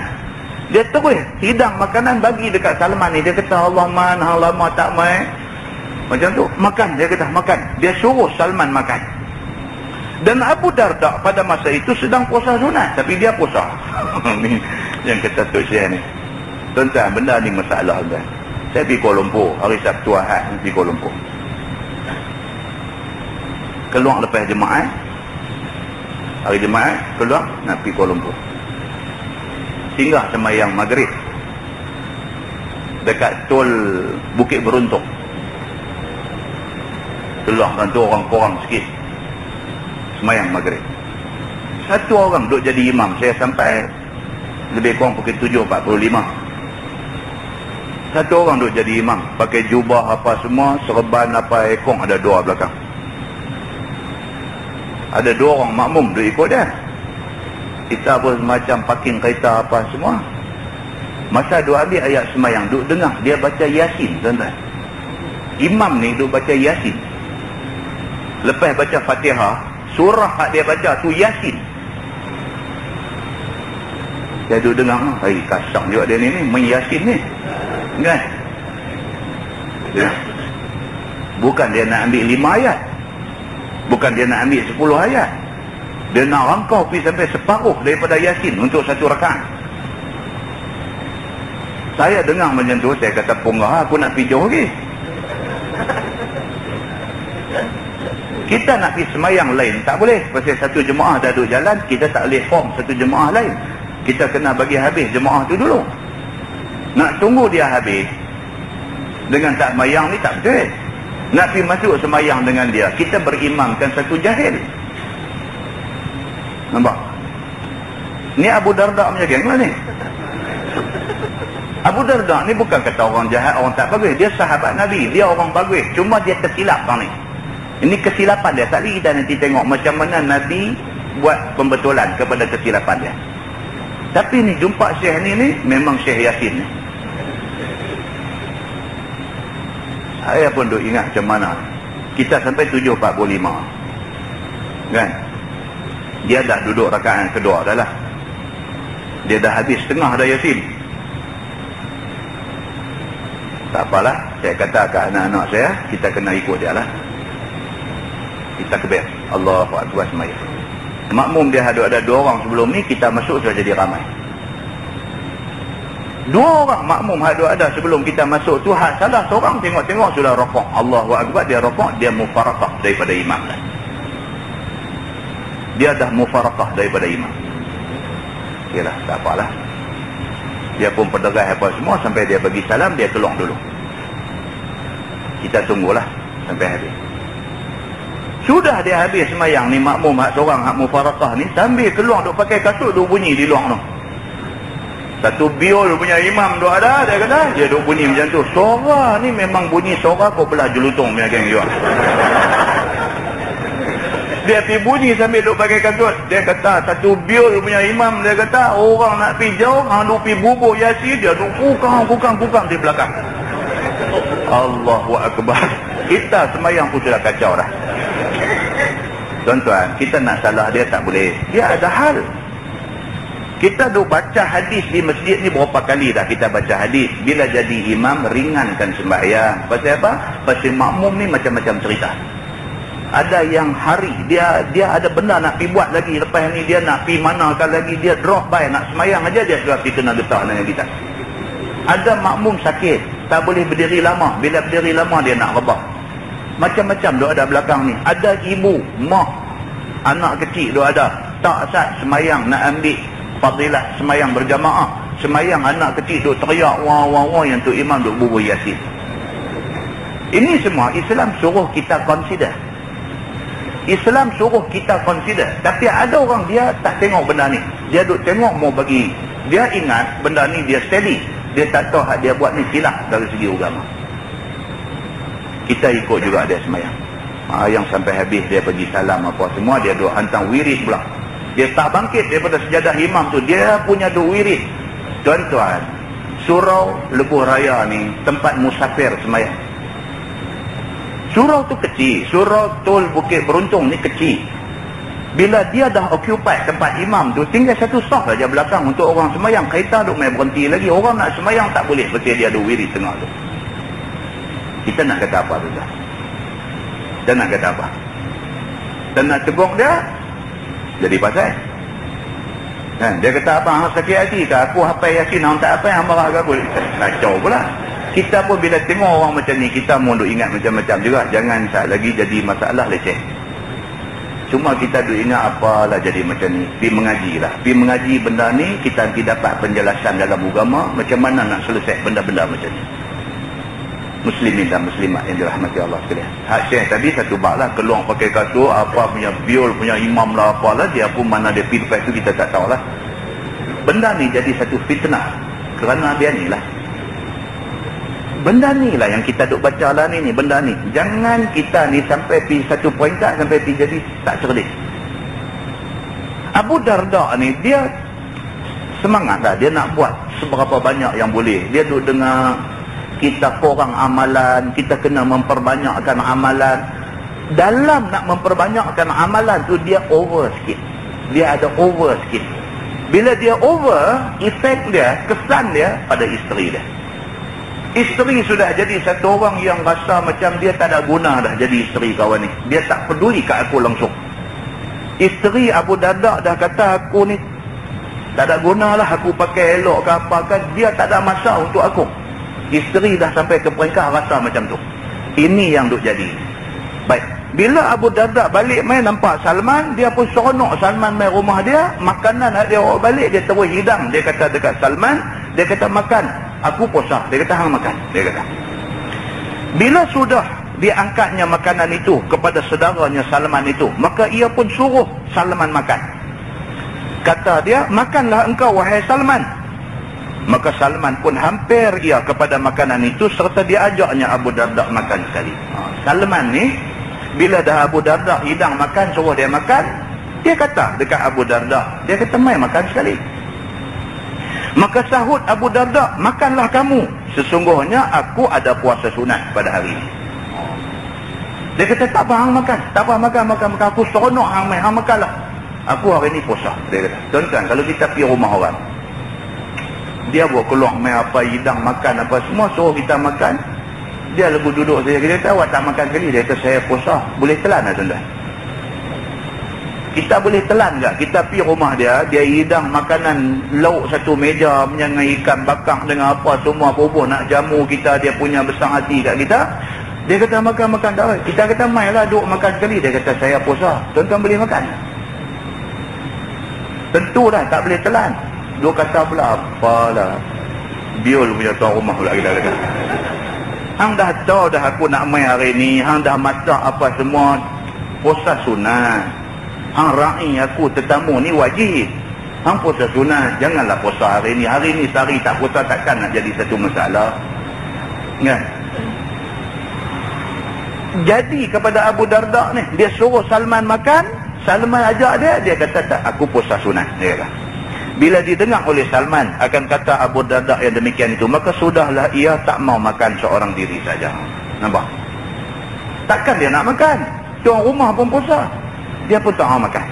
Dia terus hidang makanan bagi dekat Salman ni. Dia kata, Allah man, hang lama tak mai. Macam tu, makan. Dia kata, makan. Dia suruh Salman makan. Dan Abu Darda pada masa itu sedang puasa sunat, tapi dia puasa. Ni yang kata tu saya ni. Tuan-tuan, benda ni masalah kan. Saya pergi Kuala Lumpur hari Sabtu Ahad, pergi Kuala Lumpur. Keluar lepas jemaah, hari jemaah keluar nak pergi Kuala Lumpur. Singgah sembahyang maghrib dekat tol Bukit Beruntung. Keluarkan tu orang korang sikit, semayang maghrib. Satu orang duk jadi imam. Saya sampai lebih kurang pukul 7.45. Satu orang duk jadi imam, pakai jubah apa semua, serban apa, ekong, ada dua belakang. Ada dua orang makmum duk ikut dia. Kita pun macam parking kereta apa semua. Masa duk habis ayat semayang, duk dengar dia baca Yasin, tuan-tuan. Imam ni duk baca Yasin. Lepas baca Fatihah, surah yang dia baca tu Yasin. Dia duk dengar, hai kasar juga dia ni main Yasin ni. Kan? Ya. Bukan dia nak ambil 5 ayat. Bukan dia nak ambil 10 ayat. Dia nak rangkau pergi sampai separuh daripada Yasin untuk satu rakaat. Saya dengar macam tu, saya kata ponggah, aku nak pergi jauh lagi. Kita nak pergi semayang lain, tak boleh. Pasal satu jemaah dah duduk jalan, kita tak boleh form satu jemaah lain. Kita kena bagi habis jemaah tu dulu. Nak tunggu dia habis dengan tak semayang ni tak betul. Nak pergi masuk semayang dengan dia, kita berimamkan satu jahil. Nampak? Ni Abu Darda punya geng lah ni. Abu Darda ni bukan kata orang jahat, orang tak bagus. Dia sahabat Nabi, dia orang bagus. Cuma dia tersilap bang ni. Ini kesilapan dia. Tak boleh kita nanti tengok macam mana Nabi buat pembetulan kepada kesilapan dia. Tapi ni jumpa Syekh ni memang Syekh Yasin ni. Saya pun duk ingat macam mana. Kita sampai 7.45. Kan? Dia dah duduk rakaat kedua dah lah. Dia dah habis setengah dah Yasin. Tak apalah. Saya kata ke anak-anak saya, kita kena ikut dia lah. Kita kebir. Allahu Akbar semayang. Makmum dia ada 2 orang sebelum ni, kita masuk sudah jadi ramai. 2 orang makmum ada sebelum kita masuk tu, salah seorang tengok-tengok sudah rokok. Allahu Akbar, dia rokok, dia mufarakah daripada imam lah. Dia dah mufarakah daripada imam. Yalah, tak apalah. Dia pun perderai apa semua sampai dia bagi salam, dia keluar dulu. Kita tunggulah sampai habis. Sudah dia habis semayang ni, makmum hak seorang hak mufarakah ni, sambil keluar duk pakai kasut duk bunyi di luar tu. Satu biol punya imam duk ada, dia kata, dia duk bunyi macam tu. Suara ni memang bunyi suara kau belah jelutong punya geng juga. Dia pergi bunyi sambil duk pakai kasut. Dia kata, satu biol punya imam, dia kata, orang nak pergi jauh, hang duk pergi bubur Yasin, dia duk kukang di belakang. Allahu Akbar. Kita semayang pun sudah kacau dah. Tuan-tuan, kita nak salah dia tak boleh. Dia ada hal. Kita duk baca hadis di masjid ni berapa kali dah kita baca hadis. Bila jadi imam, ringankan sembahyang. Pasal apa? Pasal makmum ni macam-macam cerita. Ada yang hari, dia ada benda nak pergi buat lagi. Lepas ni dia nak pergi manakan lagi. Dia drop by, nak sembahyang aja dia sudah pergi kena getah dengan kita. Ada makmum sakit, tak boleh berdiri lama. Bila berdiri lama dia nak rebah. Macam-macam duk ada belakang ni. Ada ibu, mak, anak kecil duk ada. Tak sat semayang nak ambil fadilah semayang berjamaah. Semayang anak kecil duk teriak wah yang tu imam duk bubur Yasin. Ini semua Islam suruh kita consider. Islam suruh kita consider. Tapi ada orang dia tak tengok benda ni. Dia duk tengok mau bagi. Dia ingat benda ni dia steady. Dia tak tahu hak dia buat ni silap dari segi agama. Kita ikut juga dia semayang. Yang sampai habis dia pergi salam apa semua, dia duk hantar wirid pula. Dia tak bangkit daripada sejadah imam tu, dia punya duk wirid. Tuan-tuan, surau Lebuh Raya ni tempat musafir semayang. Surau tu kecil, surau tol Bukit Beruntung ni kecil. Bila dia dah occupy tempat imam tu, tinggal satu saf saja belakang untuk orang semayang. Kereta duk main berhenti lagi. Orang nak semayang tak boleh, betul dia ada wirid tengah tu. Kita nak kata apa tu? Kita nak kata apa? Kita nak tegur dia, jadi pasal. Kan? Dia kata apa? Hang sakit hati ke? Aku hafal Yasin, hang tak hafal, hang marah ke aku? Kacau pula. Kita pun bila tengok orang macam ni, kita mau duk ingat macam-macam juga. Jangan saat lagi jadi masalah leceh. Cuma kita duk ingat apalah jadi macam ni. Pergi mengaji lah. Pergi mengaji benda ni, kita nanti dapat penjelasan dalam agama macam mana nak selesai benda-benda macam ni. Muslimin dan muslimat yang dirahmati Allah sekalian. Hak Syekh tadi satu bab lah, keluar pakai kasut, apa punya biol, punya imam lah, apalah, dia pun mana dia pergi lepas tu kita tak tahu lah. Benda ni jadi satu fitnah kerana dia ni lah. Benda ni lah yang kita duk baca lah ni, benda ni. Jangan kita ni sampai pergi satu peringkat, sampai pergi jadi tak cerdik. Abu Darda ni, dia semangat lah, dia nak buat seberapa banyak yang boleh. Dia duk dengar kita korang amalan, kita kena memperbanyakkan amalan. Dalam nak memperbanyakkan amalan tu dia over sikit. Dia ada over sikit. Bila dia over, efek dia, kesan dia pada isteri dia. Isteri sudah jadi satu orang yang rasa macam dia tak ada guna dah jadi isteri kawan ni. Dia tak peduli kat aku langsung. Isteri Abu Darda dah kata aku ni tak ada guna lah, aku pakai elok ke apa kan, dia tak ada masa untuk aku. Isteri dah sampai ke peringkat rasa macam tu. Ini yang duk jadi. Baik, bila Abu Darda balik main nampak Salman, dia pun seronok. Salman main rumah dia, makanan dia bawa balik, dia terus hidang. Dia kata dekat Salman, dia kata makan, aku puasa. Dia kata hang makan. Dia kata. Bila sudah diangkatnya makanan itu kepada saudaranya Salman itu, maka ia pun suruh Salman makan. Kata dia, makanlah engkau wahai Salman. Maka Salman pun hampir ia kepada makanan itu serta diajaknya Abu Darda makan sekali. Salman ni bila dah Abu Darda hidang makan, suruh dia makan, dia kata dekat Abu Darda, dia kata mai makan sekali. Maka sahut Abu Darda, makanlah kamu, sesungguhnya aku ada puasa sunat pada hari ini. Dia kata tak apa hang makan, tak apa makan, aku seronok hang mai, hang makanlah. Aku hari ni puasa. Dia kata, tuan-tuan, kalau kita pergi rumah orang, dia buat keluar main apa, hidang makan apa semua, suruh kita makan, dia lebu duduk saja. Kita kata awak tak makan sekali. Dia kata saya puasa. Boleh telan tak tuan-tuan? Kita boleh telan tak? Kita pergi rumah dia, dia hidang makanan lauk satu meja dengan ikan bakar dengan apa semua bubuh nak jamu kita, dia punya besar hati kat kita. Dia kata makan tak apa. Kita kata mai lah duduk makan sekali. Dia kata saya puasa. Tuan-tuan boleh makan? Tentu dah tak boleh telan. Dia kata pula apalah, biol punya tuan rumah pula kita kata, hang dah tahu dah aku nak main hari ni, hang dah masak apa semua, puasa sunat. Hang ra'i aku tetamu ni wajib. Hang puasa sunat, janganlah puasa hari ni. Hari ni sehari tak puasa takkan nak jadi satu masalah. Kan? Jadi kepada Abu Darda ni, dia suruh Salman makan, Salman ajak dia kata tak, aku puasa sunat. Dia kata. Bila didengar oleh Salman akan kata Abu Darda yang demikian itu, maka sudahlah ia tak mau makan seorang diri saja. Nampak? Takkan dia nak makan? Tuan rumah pun puasa. Dia pun tak mau makan.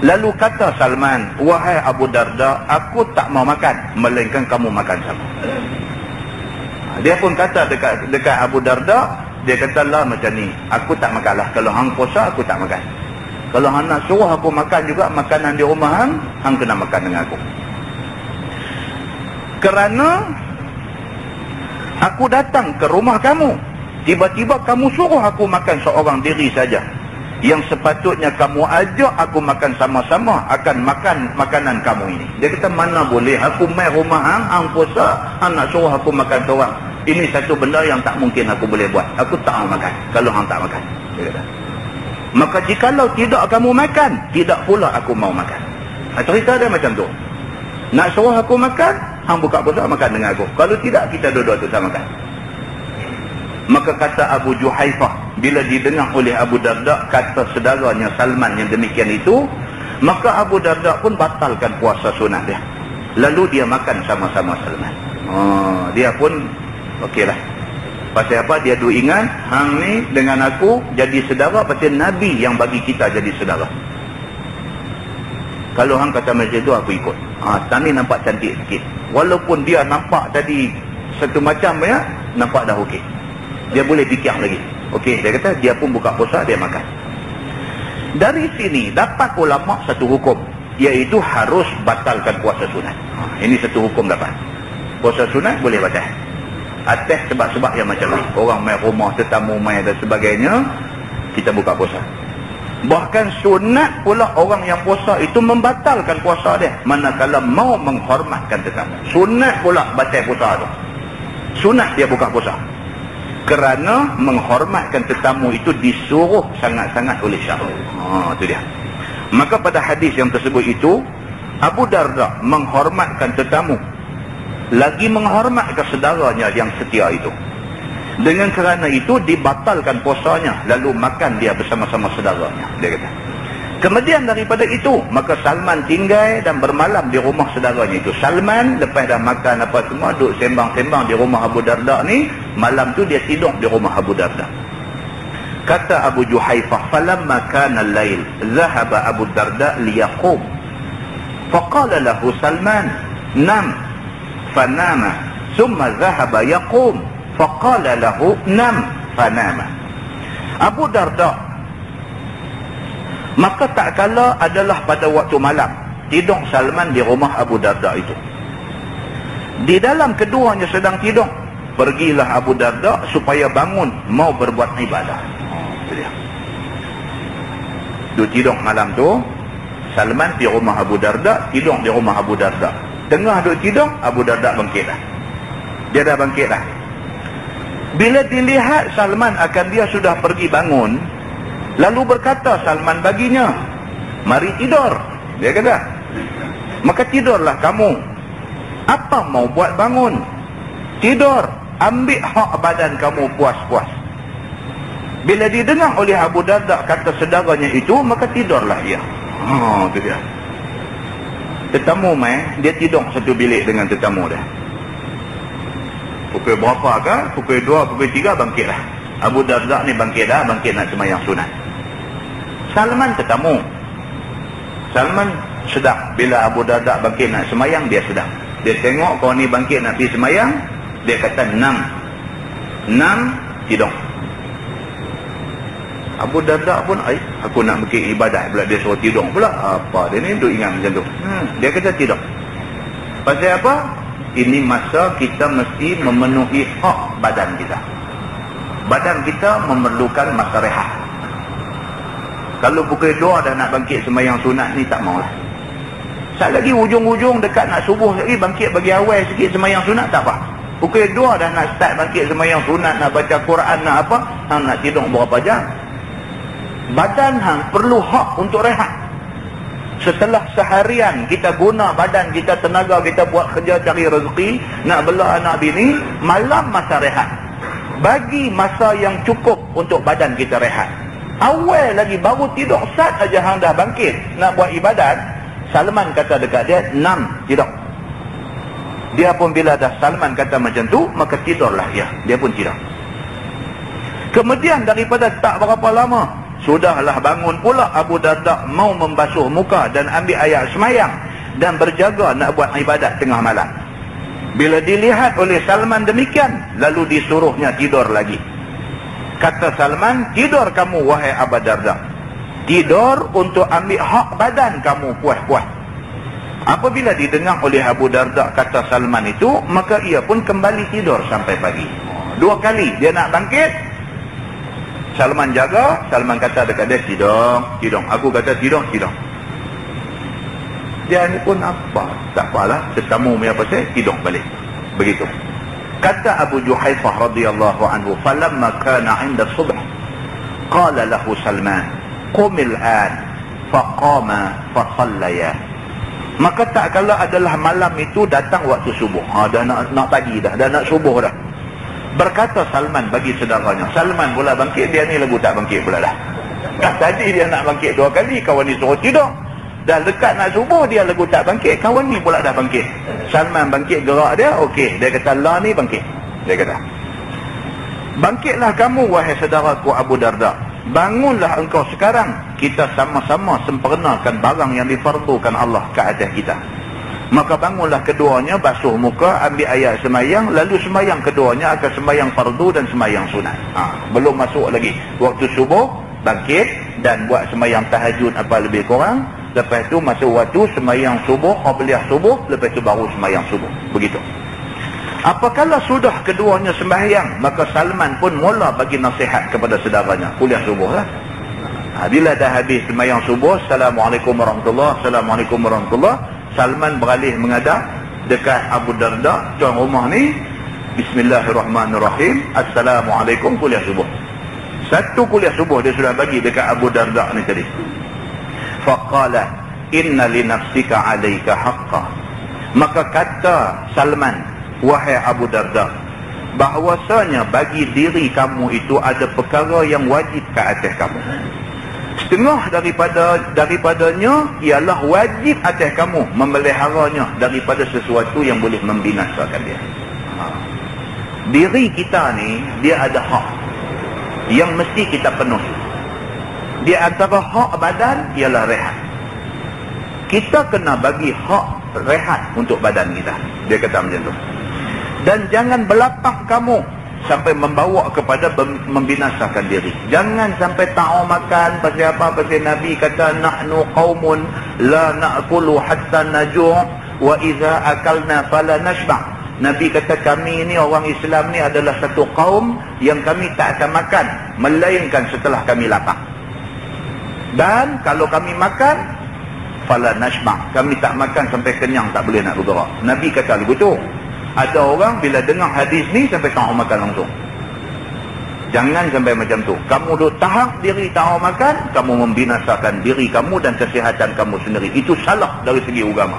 Lalu kata Salman, wahai Abu Darda, aku tak mau makan, melainkan kamu makan sama. Dia pun kata dekat Abu Darda, dia kata lah macam ni, aku tak makanlah. Kalau hang puasa, aku tak makan. Kalau hang nak suruh aku makan juga makanan di rumah hang kena makan dengan aku. Kerana aku datang ke rumah kamu, tiba-tiba kamu suruh aku makan seorang diri saja. Yang sepatutnya kamu ajak aku makan sama-sama akan makan makanan kamu ini. Dia kata mana boleh, aku mai rumah hang puasa, hang nak suruh aku makan seorang. Ini satu benda yang tak mungkin aku boleh buat. Aku tak mau makan kalau hang tak makan. Dia kata. Maka jikalau tidak kamu makan, tidak pula aku mau makan. Cerita dia macam tu. Nak suruh aku makan, hang buka puasa makan dengan aku. Kalau tidak, kita dua-dua tu tak makan. Maka kata Abu Juhaifah, bila didengar oleh Abu Darda kata saudaranya Salman yang demikian itu, maka Abu Darda pun batalkan puasa sunat dia. Lalu dia makan sama-sama Salman. Dia pun okeylah. Pasal apa? Dia duk ingat hang ni dengan aku jadi saudara, pasal Nabi yang bagi kita jadi saudara. Kalau hang kata macam tu, aku ikut. Tani nampak cantik sikit. Walaupun dia nampak tadi satu macam ya, nampak dah okey. Dia boleh fikir lagi. Okey, dia kata dia pun buka puasa, dia makan. Dari sini dapat ulama satu hukum, iaitu harus batalkan puasa sunat. Ini satu hukum dapat. Puasa sunat boleh batal. Atas sebab-sebab yang macam ni. Orang main rumah, tetamu main dan sebagainya, kita buka puasa. Bahkan sunat pula orang yang puasa itu membatalkan puasa dia manakala mau menghormatkan tetamu. Sunat pula batal puasa tu. Sunat dia buka puasa. Kerana menghormatkan tetamu itu disuruh sangat-sangat oleh syariat. Itu dia. Maka pada hadis yang tersebut itu, Abu Darda menghormatkan tetamu, lagi menghormatkan saudaranya yang setia itu. Dengan kerana itu dibatalkan puasanya, lalu makan dia bersama-sama saudaranya, dia kata. Kemudian daripada itu, maka Salman tinggal dan bermalam di rumah saudaranya itu. Salman lepas dah makan apa semua, duduk sembang-sembang di rumah Abu Darda ni. Malam tu dia tidur di rumah Abu Darda. Kata Abu Juhaifah, falamma kana al-lail zahaba Abu Darda liyaqum, faqala lahu Salman nam, fanama, thumma zahaba yaqum, faqala lahu nam, fanama. Abu Darda maka tak kala adalah pada waktu malam, tidur Salman di rumah Abu Darda itu. Di dalam keduanya sedang tidur, pergilah Abu Darda supaya bangun mau berbuat ibadah. Itu dia. Duduk tidur malam tu, Salman di rumah Abu Darda, tidur di rumah Abu Darda. Tengah duduk tidur, Abu Darda bangkit dah. Dia dah bangkit dah. Bila dilihat Salman akan dia sudah pergi bangun, lalu berkata Salman baginya, mari tidur. Dia kata, maka tidurlah kamu. Apa mau buat bangun? Tidur. Ambil hak badan kamu puas-puas. Bila didengar oleh Abu Darda kata saudaranya itu, maka tidurlah ia. Itu dia. Tetamu dia tidur satu bilik dengan tetamu dia. Pukul berapa ke? Pukul 2, pukul 3 bangkitlah. Abu Darda ni bangkit dah, bangkit nak sembahyang sunat. Salman tetamu. Salman sedang. Bila Abu Darda bangkit nak sembahyang, dia sedang. Dia tengok kau ni bangkit nak pergi sembahyang, dia kata nam. Nam, tidur. Abu Darda pun, aku nak pergi ibadat pula, dia suruh tidur pula. Apa dia ni duk ingat macam tu. Dia kata tidur. Pasal apa? Ini masa kita mesti memenuhi hak badan kita. Badan kita memerlukan masa rehat. Kalau pukul 2 dah nak bangkit sembahyang sunat ni, tak maulah. Sat lagi ujung-ujung dekat nak subuh lagi, bangkit bagi awal sikit sembahyang sunat, tak apa. Pukul 2 dah nak start bangkit sembahyang sunat, nak baca Quran, nak apa, nak tidur berapa jam. Badan perlu hak untuk rehat. Setelah seharian kita guna badan kita, tenaga kita buat kerja cari rezeki, nak bela anak bini, malam masa rehat. Bagi masa yang cukup untuk badan kita rehat. Awal lagi baru tidur sat aja hang dah bangkit nak buat ibadat, Salman kata dekat dia, nam, tidur. Dia pun bila dah Salman kata macam tu, maka tidurlah dia pun tidur. Kemudian daripada tak berapa lama, sudahlah bangun pula Abu Darda mau membasuh muka dan ambil ayat semayang dan berjaga nak buat ibadat tengah malam. Bila dilihat oleh Salman demikian, lalu disuruhnya tidur lagi. Kata Salman, tidur kamu wahai Abu Darda. Tidur untuk ambil hak badan kamu puas-puas. Apabila didengar oleh Abu Darda kata Salman itu, maka ia pun kembali tidur sampai pagi. 2 kali dia nak bangkit, Salman jaga. Salman kata dekat dia, tidur. Aku kata tidur. Dia ni pun apa, tak apalah, tetamu punya pasal, tidur balik. Begitu. Kata Abu Juhaifah radhiyallahu anhu, falamma kana 'inda subh qala lahu Salman qumil an, faqama fasallaya. Maka tak kala adalah malam itu datang waktu subuh. Dah nak pagi dah nak subuh dah. Berkata Salman bagi saudaranya. Salman pula bangkit, dia ni lagu tak bangkit pula dah. Tadi dia nak bangkit 2 kali, kawan ni suruh tidur. Dah dekat nak subuh, dia lagu tak bangkit, kawan ni pula dah bangkit. Salman bangkit gerak dia, okey. Dia kata, lah ni bangkit. Dia kata, bangkitlah kamu wahai saudaraku Abu Darda. Bangunlah engkau sekarang. Kita sama-sama sempurnakan barang yang difardukan Allah ke atas kita. Maka bangunlah keduanya, basuh muka, ambil ayat semayang, lalu semayang keduanya akan semayang fardu dan semayang sunat. Belum masuk lagi waktu subuh, bangkit dan buat semayang tahajud apa lebih kurang. Lepas tu masuk waktu semayang subuh, qabliyah subuh, lepas tu baru semayang subuh. Begitu. Apakala sudah keduanya sembahyang, maka Salman pun mula bagi nasihat kepada saudaranya. Kuliah subuh lah. Bila dah habis sembahyang subuh, Assalamualaikum warahmatullahi, Assalamualaikum warahmatullahi, Salman beralih menghadap dekat Abu Darda, tuan rumah ni, Bismillahirrahmanirrahim, Assalamualaikum, kuliah subuh. Satu kuliah subuh dia sudah bagi dekat Abu Darda ni tadi. Faqala inna li nafsika alayka haqqa. Maka kata Salman, wahai Abu Darda, bahwasanya bagi diri kamu itu ada perkara yang wajib ke atas kamu. Setengah daripadanya ialah wajib atas kamu memeliharanya daripada sesuatu yang boleh membinasakan dia. Diri kita ni, dia ada hak yang mesti kita penuhi. Di antara hak badan ialah rehat. Kita kena bagi hak rehat untuk badan kita. Dia kata macam tu. Dan jangan berlapak kamu sampai membawa kepada membinasakan diri. Jangan sampai tak mau makan. Pasal apa? Pasal Nabi kata, nahnu qaumun la na'kulu hatta naju' wa iza akalna fala nashba'. Nabi kata, kami ini orang Islam ni adalah satu kaum yang kami tak akan makan melainkan setelah kami lapar. Dan kalau kami makan, fala nashba', kami tak makan sampai kenyang, tak boleh nak bergerak. Nabi kata begitu. Ada orang bila dengar hadis ni sampai tak mau makan langsung. Jangan sampai macam tu. Kamu duk tahap diri tak mau makan, kamu membinasakan diri kamu dan kesihatan kamu sendiri. Itu salah dari segi agama.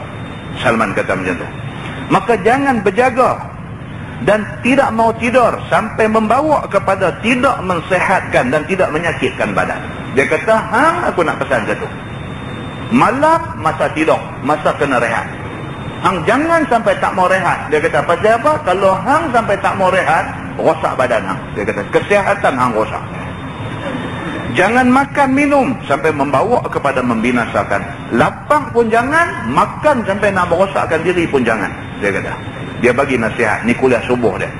Salman kata macam tu. Maka jangan berjaga dan tidak mau tidur sampai membawa kepada tidak mensihatkan dan tidak menyakitkan badan. Dia kata, aku nak pesan satu. Malam masa tidur, masa kena rehat. Hang jangan sampai tak mau rehat. Dia kata, pasal apa? Kalau hang sampai tak mau rehat, rosak badan hang. Dia kata, kesihatan hang rosak. Jangan makan minum sampai membawa kepada membinasakan. Lapang pun jangan, makan sampai nak merosakkan diri pun jangan. Dia kata. Dia bagi nasihat. Ni kuliah subuh dia.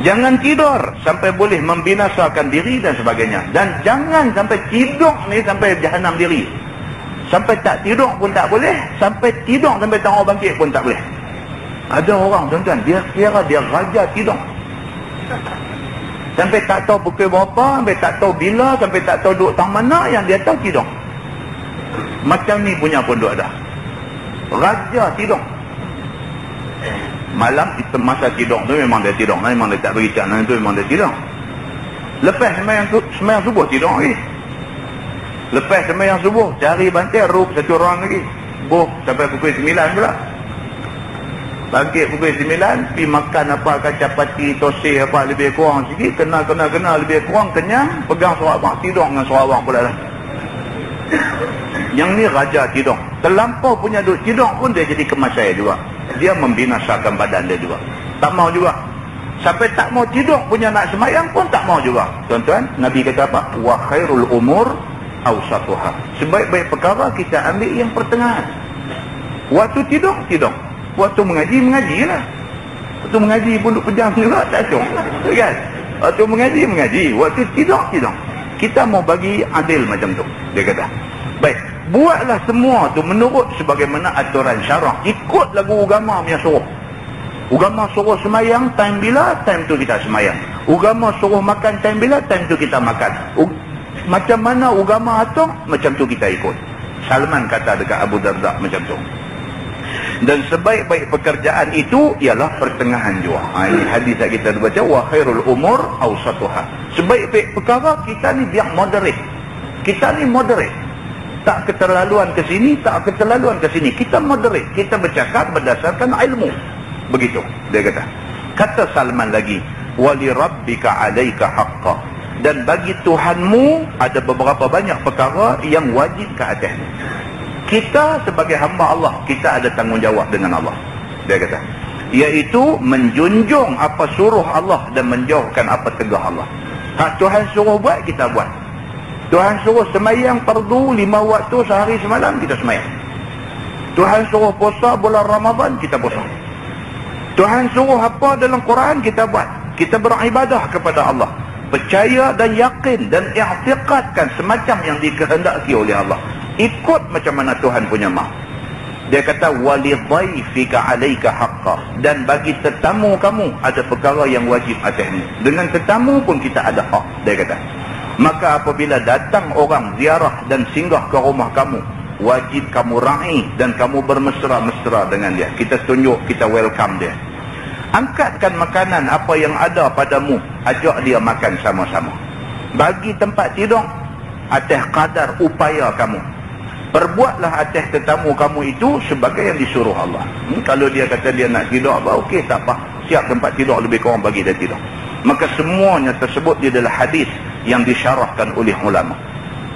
Jangan tidur sampai boleh membinasakan diri dan sebagainya. Dan jangan sampai tidur ni sampai jahanam diri. Sampai tak tidur pun tak boleh. Sampai tidur sampai tak mau bangkit pun tak boleh. Ada orang tuan-tuan, dia kira dia raja tidur. Sampai tak tahu pukul berapa, sampai tak tahu bila, sampai tak tahu duduk tang mana, yang dia tahu tidur. Macam ni punya pun duduk dah. Raja tidur. Malam masa tidur tu memang dia tidur. Memang dia tak beri cakna tu, memang dia tidur. Lepas sembahyang subuh tidur lagi. Lepas sembahyang subuh cari bantai ruk satu orang lagi. Sampai pukul 9 pula. Bangkit pukul 9, pergi makan apa, kacapati, tosih apa lebih kurang sikit, kena lebih kurang kenyang, pegang Sarawak, tidur dengan Sarawak pula lah. Yang ni raja tidur. Terlampau punya duduk tidur pun dia jadi kemasai juga. Dia membinasakan badan dia juga. Tak mau juga. Sampai tak mau tidur punya nak semayang pun tak mau juga. Tuan-tuan, Nabi kata apa? Wa khairul umur awsatuha. Sebaik-baik perkara kita ambil yang pertengahan. Waktu tidur, tidur. Waktu mengaji lah. Waktu mengaji pun duk pejam juga, tak cong. Kan? Waktu mengaji. Waktu tidur. Kita mau bagi adil macam tu. Dia kata. Baik. Buatlah semua tu menurut sebagaimana aturan syarak. Ikut lagu agama punya suruh. Agama suruh semayang, time bila, time tu kita semayang. Agama suruh makan, time bila, time tu kita makan. Macam mana agama atur, macam tu kita ikut. Salman kata dekat Abu Darda macam tu. Dan sebaik-baik pekerjaan itu ialah pertengahan jua. Ini hadis yang kita baca, wa khairul umur awsatuha. Sebaik-baik perkara kita ni biar moderate. Kita ni moderate. Tak keterlaluan ke sini, tak keterlaluan ke sini. Kita moderate. Kita bercakap berdasarkan ilmu. Begitu dia kata. Kata Salman lagi, wa li rabbika 'alaika haqqan. Dan bagi Tuhanmu ada beberapa banyak perkara yang wajib ke atasmu. Kita sebagai hamba Allah, kita ada tanggungjawab dengan Allah. Dia kata, iaitu menjunjung apa suruh Allah dan menjauhkan apa tegah Allah. Tuhan suruh buat, kita buat. Tuhan suruh semayang fardu 5 waktu sehari semalam, kita semayang. Tuhan suruh puasa bulan Ramadan, kita puasa. Tuhan suruh apa dalam Quran, kita buat. Kita beribadah kepada Allah. Percaya dan yakin dan i'tiqadkan semacam yang dikehendaki oleh Allah. Ikut macam mana Tuhan punya mahu. Dia kata, walidhaifika 'alaika haqqan. Dan bagi tetamu kamu ada perkara yang wajib atasmu. Dengan tetamu pun kita ada hak. Dia kata, Maka apabila datang orang ziarah dan singgah ke rumah kamu, wajib kamu raih dan kamu bermesra-mesra dengan dia. Kita tunjuk, kita welcome dia. Angkatkan makanan apa yang ada padamu, ajak dia makan sama-sama. Bagi tempat tidur atas kadar upaya kamu. Perbuatlah atas tetamu kamu itu sebagai yang disuruh Allah. Kalau dia kata dia nak tidur, okey, tak apa, siap tempat tidur, lebih kurang bagi dia tidur. Maka semuanya tersebut dia adalah hadis yang disyarahkan oleh ulama.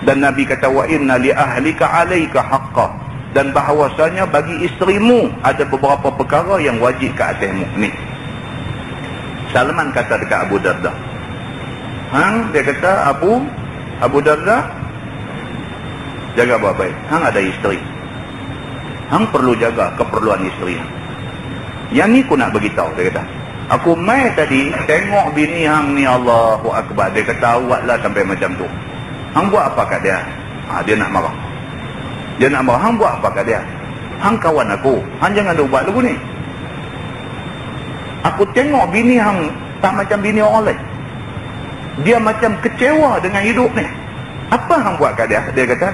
Dan Nabi kata, wa inna li ahlika alaika haqqa, dan bahawasanya bagi isterimu ada beberapa perkara yang wajib ke atasmu. Ni Salman kata dekat Abu Darda, dia kata, Abu Darda, jaga baik-baik. Hang ada isteri, hang perlu jaga keperluan isteri. Yang ni aku nak beritahu. Dia kata, aku mai tadi tengok bini hang ni, Allahu Akbar. Dia kata, awaklah sampai macam tu. Hang buat apa kat dia? Dia nak marah. Dia nak marah. Hang buat apa kat dia? Hang kawan aku, hang jangan buat lagu ni. Aku tengok bini hang tak macam bini orang lain. Dia macam kecewa dengan hidup ni. Apa hang buat kat dia? Dia kata,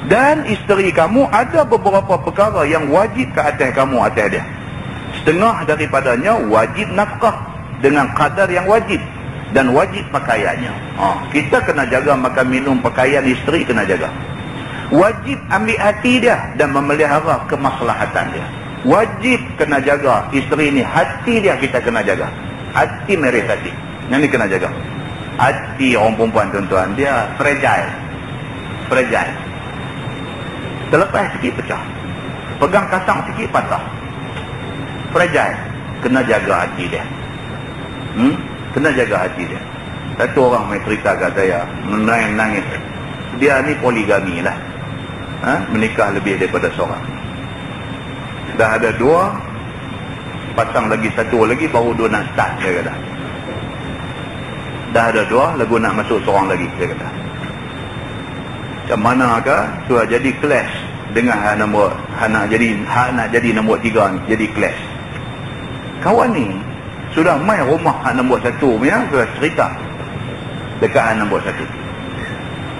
dan isteri kamu ada beberapa perkara yang wajib ke atas kamu, atas dia. Setengah daripadanya wajib nafkah dengan kadar yang wajib, dan wajib pakaiannya. Kita kena jaga makan minum, pakaian isteri kena jaga. Wajib ambil hati dia dan memelihara kemaslahatan dia. Wajib kena jaga isteri ni, hati dia kita kena jaga. Hati meris hati, yang ni kena jaga. Hati orang perempuan, tuan-tuan, dia fragile. Terlepas sikit pecah, pegang kasang sikit patah. Fragile. Kena jaga hati dia. Kena jaga hati dia. Satu orang main cerita kat saya, menangis. Dia ni poligami lah, menikah lebih daripada seorang. Dah ada 2, pasang lagi 1 lagi, baru 2 nak start, dia kata. Dah ada 2, lagu nak masuk seorang lagi, dia kata. Macam manakah sudah jadi clash dengan nak jadi nombor 3 ni, jadi clash. Kawan ni sudah main rumah nombor 1 punya, sudah cerita dekat nombor 1.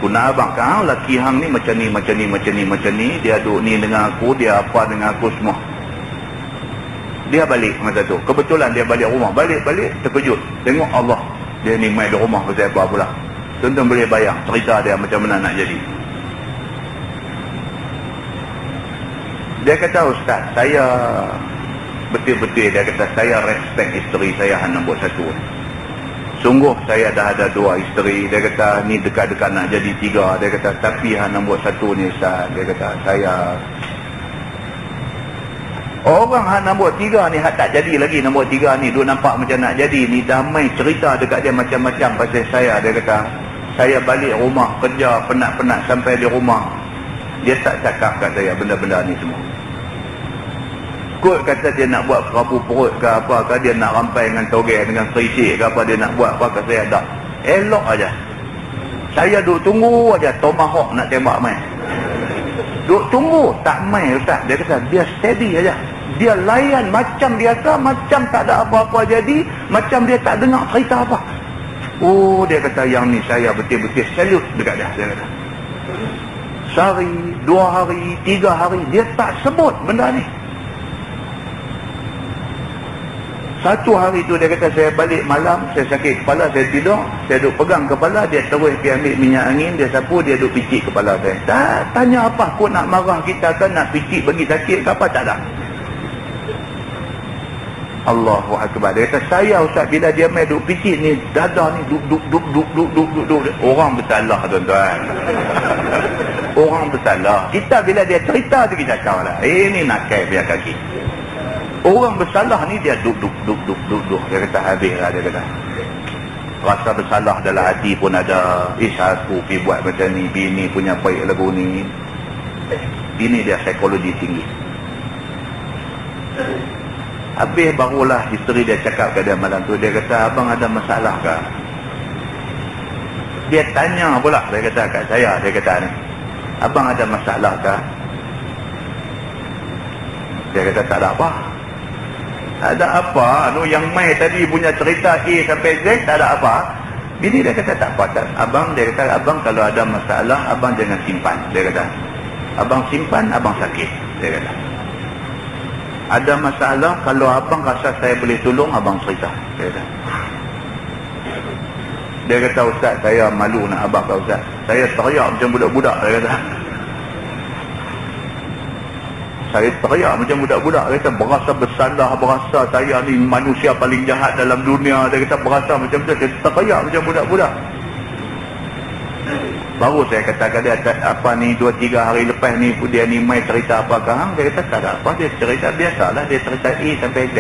Guna abang kau, laki hang ni macam ni, dia duduk ni dengan aku, dia apa dengan aku semua. Dia balik masa tu, kebetulan dia balik rumah, balik terkejut, tengok Allah, dia ni main di rumah pasal apa pula. Tuan-tuan boleh bayang cerita dia macam mana nak jadi. Dia kata, Ustaz, saya betul-betul, dia kata, saya respect isteri saya nombor 1. Sungguh saya dah ada 2 isteri. Dia kata, ni dekat-dekat nak jadi 3. Dia kata, tapi nombor 1 ni, Ustaz, dia kata, saya orang nombor 3 ni tak jadi lagi. Nombor 3 ni duk nampak macam nak jadi ni, damai cerita dekat dia macam-macam pasal saya. Dia kata, saya balik rumah kerja penat-penat, sampai di rumah dia tak cakap kat saya benda-benda ni semua. Kot kata dia nak buat kerapu perut ke apa ke, dia nak rampai dengan togel, dengan serisik ke apa, dia nak buat apa ke, saya dah elok aja. Saya duk tunggu aja tomahawk nak tembak main. Duk tunggu tak main, Ustaz. Dia kata dia steady aja. Dia layan macam biasa, macam tak ada apa-apa jadi, macam dia tak dengar cerita apa. Dia kata, yang ni saya betul-betul salute dekat dia. Dia kata, sehari, 2 hari, 3 hari, dia tak sebut benda ni. Satu hari tu dia kata, saya balik malam, saya sakit kepala, saya tidur, saya duduk pegang kepala, dia terus pergi ambil minyak angin, dia sapu, dia duduk picit kepala saya. Tak tanya apa, kau nak marah kita kan, nak picit bagi sakit ke apa, tak ada. Allahu Akbar. Dia kata, saya Ustaz, bila dia main duduk picit ni, dada ni duk. Orang bersalah, tuan-tuan. Orang bersalah. Kita bila dia cerita tu, kita cakap lah, ini nak kain biar kaki. Orang bersalah ni dia duk. Dia kata habis lah, dia kata. Rasa bersalah dalam hati pun ada. Aku pergi buat macam ni, bini punya baik lagu ni. Bini dia psikologi tinggi. Habis barulah isteri dia cakap ke dia malam tu. Dia kata, abang ada masalah ke? Dia tanya pula, dia kata kat saya, dia kata ni, abang ada masalah ke? Dia kata tak ada apa. Tak ada apa. Yang mai tadi punya cerita A sampai Z, tak ada apa. Bini dia kata tak apa, tak. Abang, dia kata, abang kalau ada masalah, abang jangan simpan. Dia kata, abang simpan, abang sakit. Dia kata, ada masalah, kalau abang rasa saya boleh tolong, abang cerita. Dia kata, Ustaz, saya malu nak abang kau Ustaz. Saya teriak macam budak-budak. Dia kata, saya teriak macam budak-budak. Dia kata, berasa bersalah, berasa saya ni manusia paling jahat dalam dunia. Dia kata, berasa macam tu. Saya teriak macam budak-budak. Baru saya kata dia, apa ni 2-3 hari lepas ni dia ni mai cerita apa ke hang? Dia kata, tak ada apa, dia cerita biasalah. Dia cerita A sampai Z.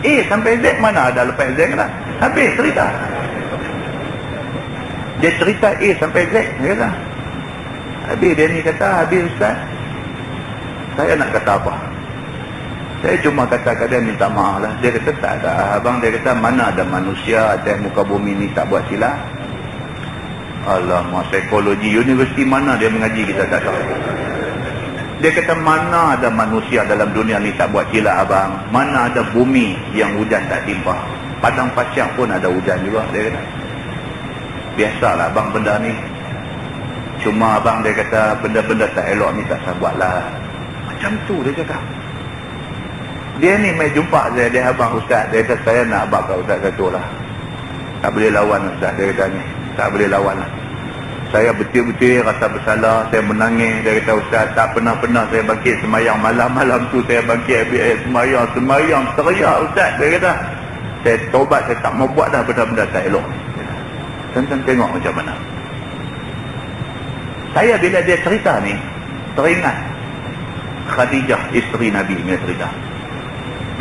A sampai Z mana ada lepas Z lah. Habis cerita. Dia cerita A sampai Z. Dia kata, habis dia ni kata, habis Ustaz, saya nak kata apa? Saya cuma kata dia minta maaf lah. Dia kata tak ada. Abang, dia kata mana ada manusia atas muka bumi ni tak buat silap? Alamak, psikologi universiti mana dia mengaji kita tak tahu. Dia kata mana ada manusia dalam dunia ni tak buat silap abang? Mana ada bumi yang hujan tak timpa? Padang pasir pun ada hujan juga, dia kata. Biasalah abang benda ni. Cuma abang, dia kata benda-benda tak elok ni tak saya buat lah. Macam tu dia cakap. Dia ni mai jumpa saya, dia abang Ustaz. Dia kata saya nak abang kau Ustaz satu lah. Tak boleh lawan Ustaz, dia kata ni. Tak boleh lawan lah. Saya betul-betul rasa bersalah. Saya menangis. Dia kata Ustaz, tak pernah-pernah saya bangkit semayang. Malam-malam tu saya bangkit habis semayang teriak Ustaz. Dia kata saya taubat, saya tak mau buat dah benda-benda tak elok. Tuan-tuan tengok macam mana. Saya bila dia cerita ni teringat Khadijah, isteri Nabi ni cerita.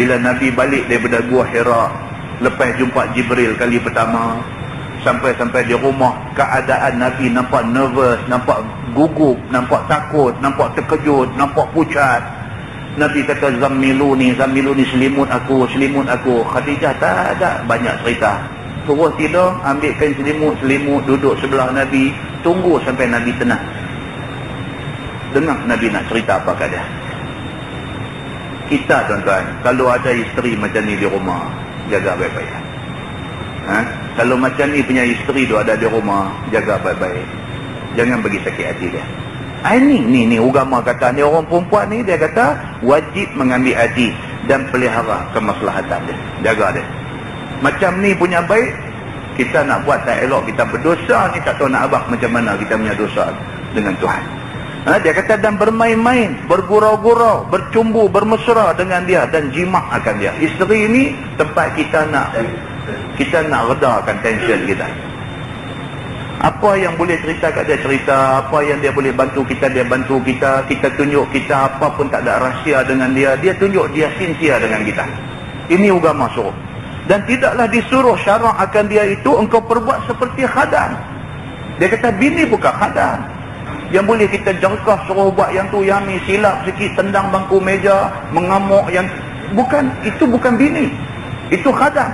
Bila Nabi balik daripada Gua Hira, lepas jumpa Jibril kali pertama, sampai-sampai di rumah, keadaan Nabi nampak nervous, nampak gugup, nampak takut, nampak terkejut, nampak pucat. Nabi kata, Zammiluni, selimut aku. Khadijah tak ada banyak cerita. Terus tidur, ambil kain selimut, duduk sebelah Nabi, tunggu sampai Nabi tenang. Dengar Nabi nak cerita apa kat dia. Kita tuan-tuan, kalau ada isteri macam ni di rumah, jaga baik-baik. Kalau macam ni punya isteri tu ada di rumah, jaga baik-baik. Jangan bagi sakit hati dia. Ni agama kata ni, orang perempuan ni dia kata wajib mengambil hati dan pelihara kemaslahatan dia. Jaga dia. Macam ni punya baik, kita nak buat tak elok, kita berdosa ni tak tahu nak abang macam mana kita punya dosa dengan Tuhan. Dia kata dan bermain-main, bergurau-gurau, bercumbu, bermesra dengan dia dan jimat akan dia. Isteri ni tempat kita nak redakan tension kita. Apa yang boleh cerita kat dia cerita, apa yang dia boleh bantu kita dia bantu kita, kita tunjuk kita apa pun tak ada rahsia dengan dia, dia tunjuk dia sincere dengan kita. Ini agama suruh. Dan tidaklah disuruh syarak akan dia itu engkau perbuat seperti khadam. Dia kata bini bukan khadam yang boleh kita jangkah suruh buat yang tu yang ni, silap sikit tendang bangku meja, mengamuk, yang bukan, itu bukan bini, itu khadam.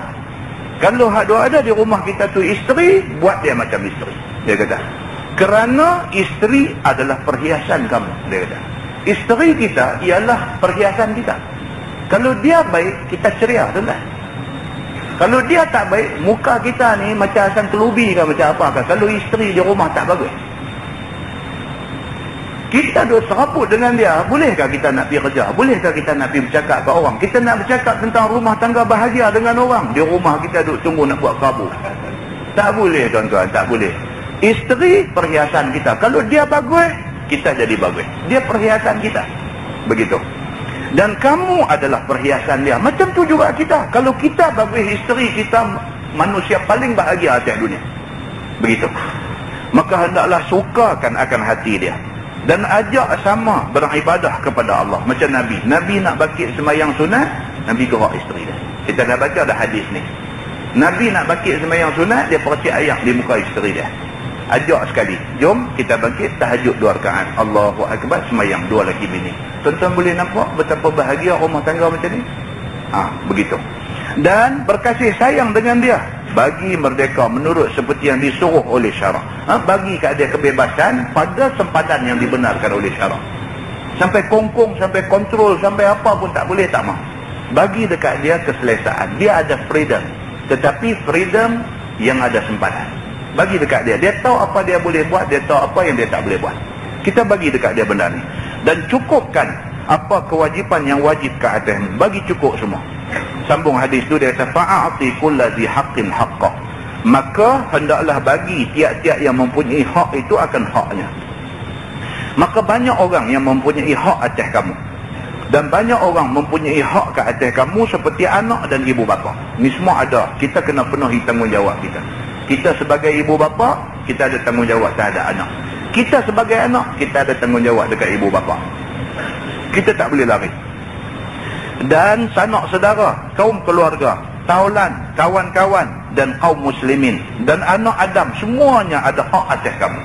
Kalau ada di rumah kita tu isteri, buat dia macam isteri. Dia kata kerana isteri adalah perhiasan kamu. Dia kata isteri kita ialah perhiasan kita. Kalau dia baik, kita ceria, tuan-tuan. Kalau dia tak baik, muka kita ni macam asam kelubi ke macam apa ke. Kalau isteri di rumah tak bagus, kita duk serabut dengan dia. Bolehkah kita nak pergi kerja? Bolehkah kita nak pergi bercakap ke orang? Kita nak bercakap tentang rumah tangga bahagia dengan orang, di rumah kita duk tunggu nak buat kabur. Tak boleh tuan-tuan, tak boleh. Isteri perhiasan kita. Kalau dia bagus, kita jadi bagus. Dia perhiasan kita. Begitu. Dan kamu adalah perhiasan dia. Macam tu juga kita. Kalau kita bagus, isteri kita manusia paling bahagia atas dunia. Begitu. Maka hendaklah sukakan akan hati dia. Dan ajak sama beribadah kepada Allah. Macam Nabi. Nabi nak bakit semayang sunat, Nabi gerak isteri dia. Kita dah baca dah hadis ni. Nabi nak bakit semayang sunat, dia percik ayat di muka isteri dia. Ajak sekali. Jom kita bangkit tahajud 2 rakaat. Allahu Akbar, semayang 2 laki bini. Tuan-tuan boleh nampak betapa bahagia rumah tangga macam ni? Begitu. Dan berkasih sayang dengan dia. Bagi merdeka menurut seperti yang disuruh oleh syarak. Bagi kat dia kebebasan pada sempadan yang dibenarkan oleh syarak. Sampai kongkong, sampai kontrol, sampai apa pun tak boleh, tak mahu. Bagi dekat dia keselesaan. Dia ada freedom. Tetapi freedom yang ada sempadan. Bagi dekat dia. Dia tahu apa dia boleh buat, dia tahu apa yang dia tak boleh buat. Kita bagi dekat dia benda ni. Dan cukupkan apa kewajipan yang wajib ke atasmu. Bagi cukup semua. Sambung hadis tu dia kata, fa'ati kulladzi haqqin haqqah. Maka hendaklah bagi tiap-tiap yang mempunyai hak itu akan haknya. Maka banyak orang yang mempunyai hak atas kamu. Dan banyak orang mempunyai hak ke atas kamu seperti anak dan ibu bapa. Ni semua ada. Kita kena penuhi tanggungjawab kita. Kita sebagai ibu bapa, kita ada tanggungjawab terhadap anak. Kita sebagai anak, kita ada tanggungjawab dekat ibu bapa. Kita tak boleh lari. Dan sanak saudara, kaum keluarga, taulan, kawan-kawan dan kaum muslimin dan anak Adam, semuanya ada hak atas kamu.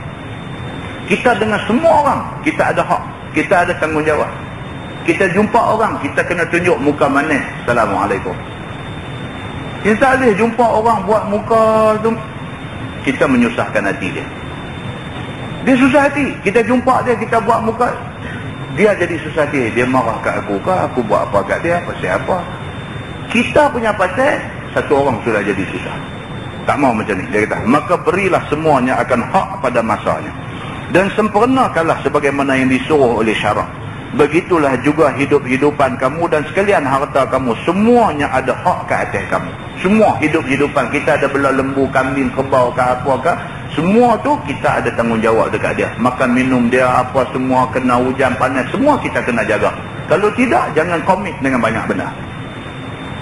Kita dengan semua orang, kita ada hak. Kita ada tanggungjawab. Kita jumpa orang, kita kena tunjuk muka manis. Assalamualaikum. Kita tak boleh jumpa orang buat muka tu, kita menyusahkan hati dia. Dia susah hati. Kita jumpa dia, kita buat muka, dia jadi susah hati. Dia marah kat aku ke, aku buat apa kat dia, pasal apa. Kita punya pasal, satu orang sudah jadi susah. Tak mau macam ni. Dia kata, maka berilah semuanya akan hak pada masanya. Dan sempurnakanlah sebagaimana yang disuruh oleh syarak. Begitulah juga hidup-hidupan kamu dan sekalian harta kamu. Semuanya ada hak ke atas kamu. Semua hidup-hidupan kita, ada bela lembu, kambing, kerbau ke apa ke, semua tu kita ada tanggungjawab dekat dia. Makan minum dia apa semua, kena hujan panas, semua kita kena jaga. Kalau tidak, jangan komit dengan banyak benda.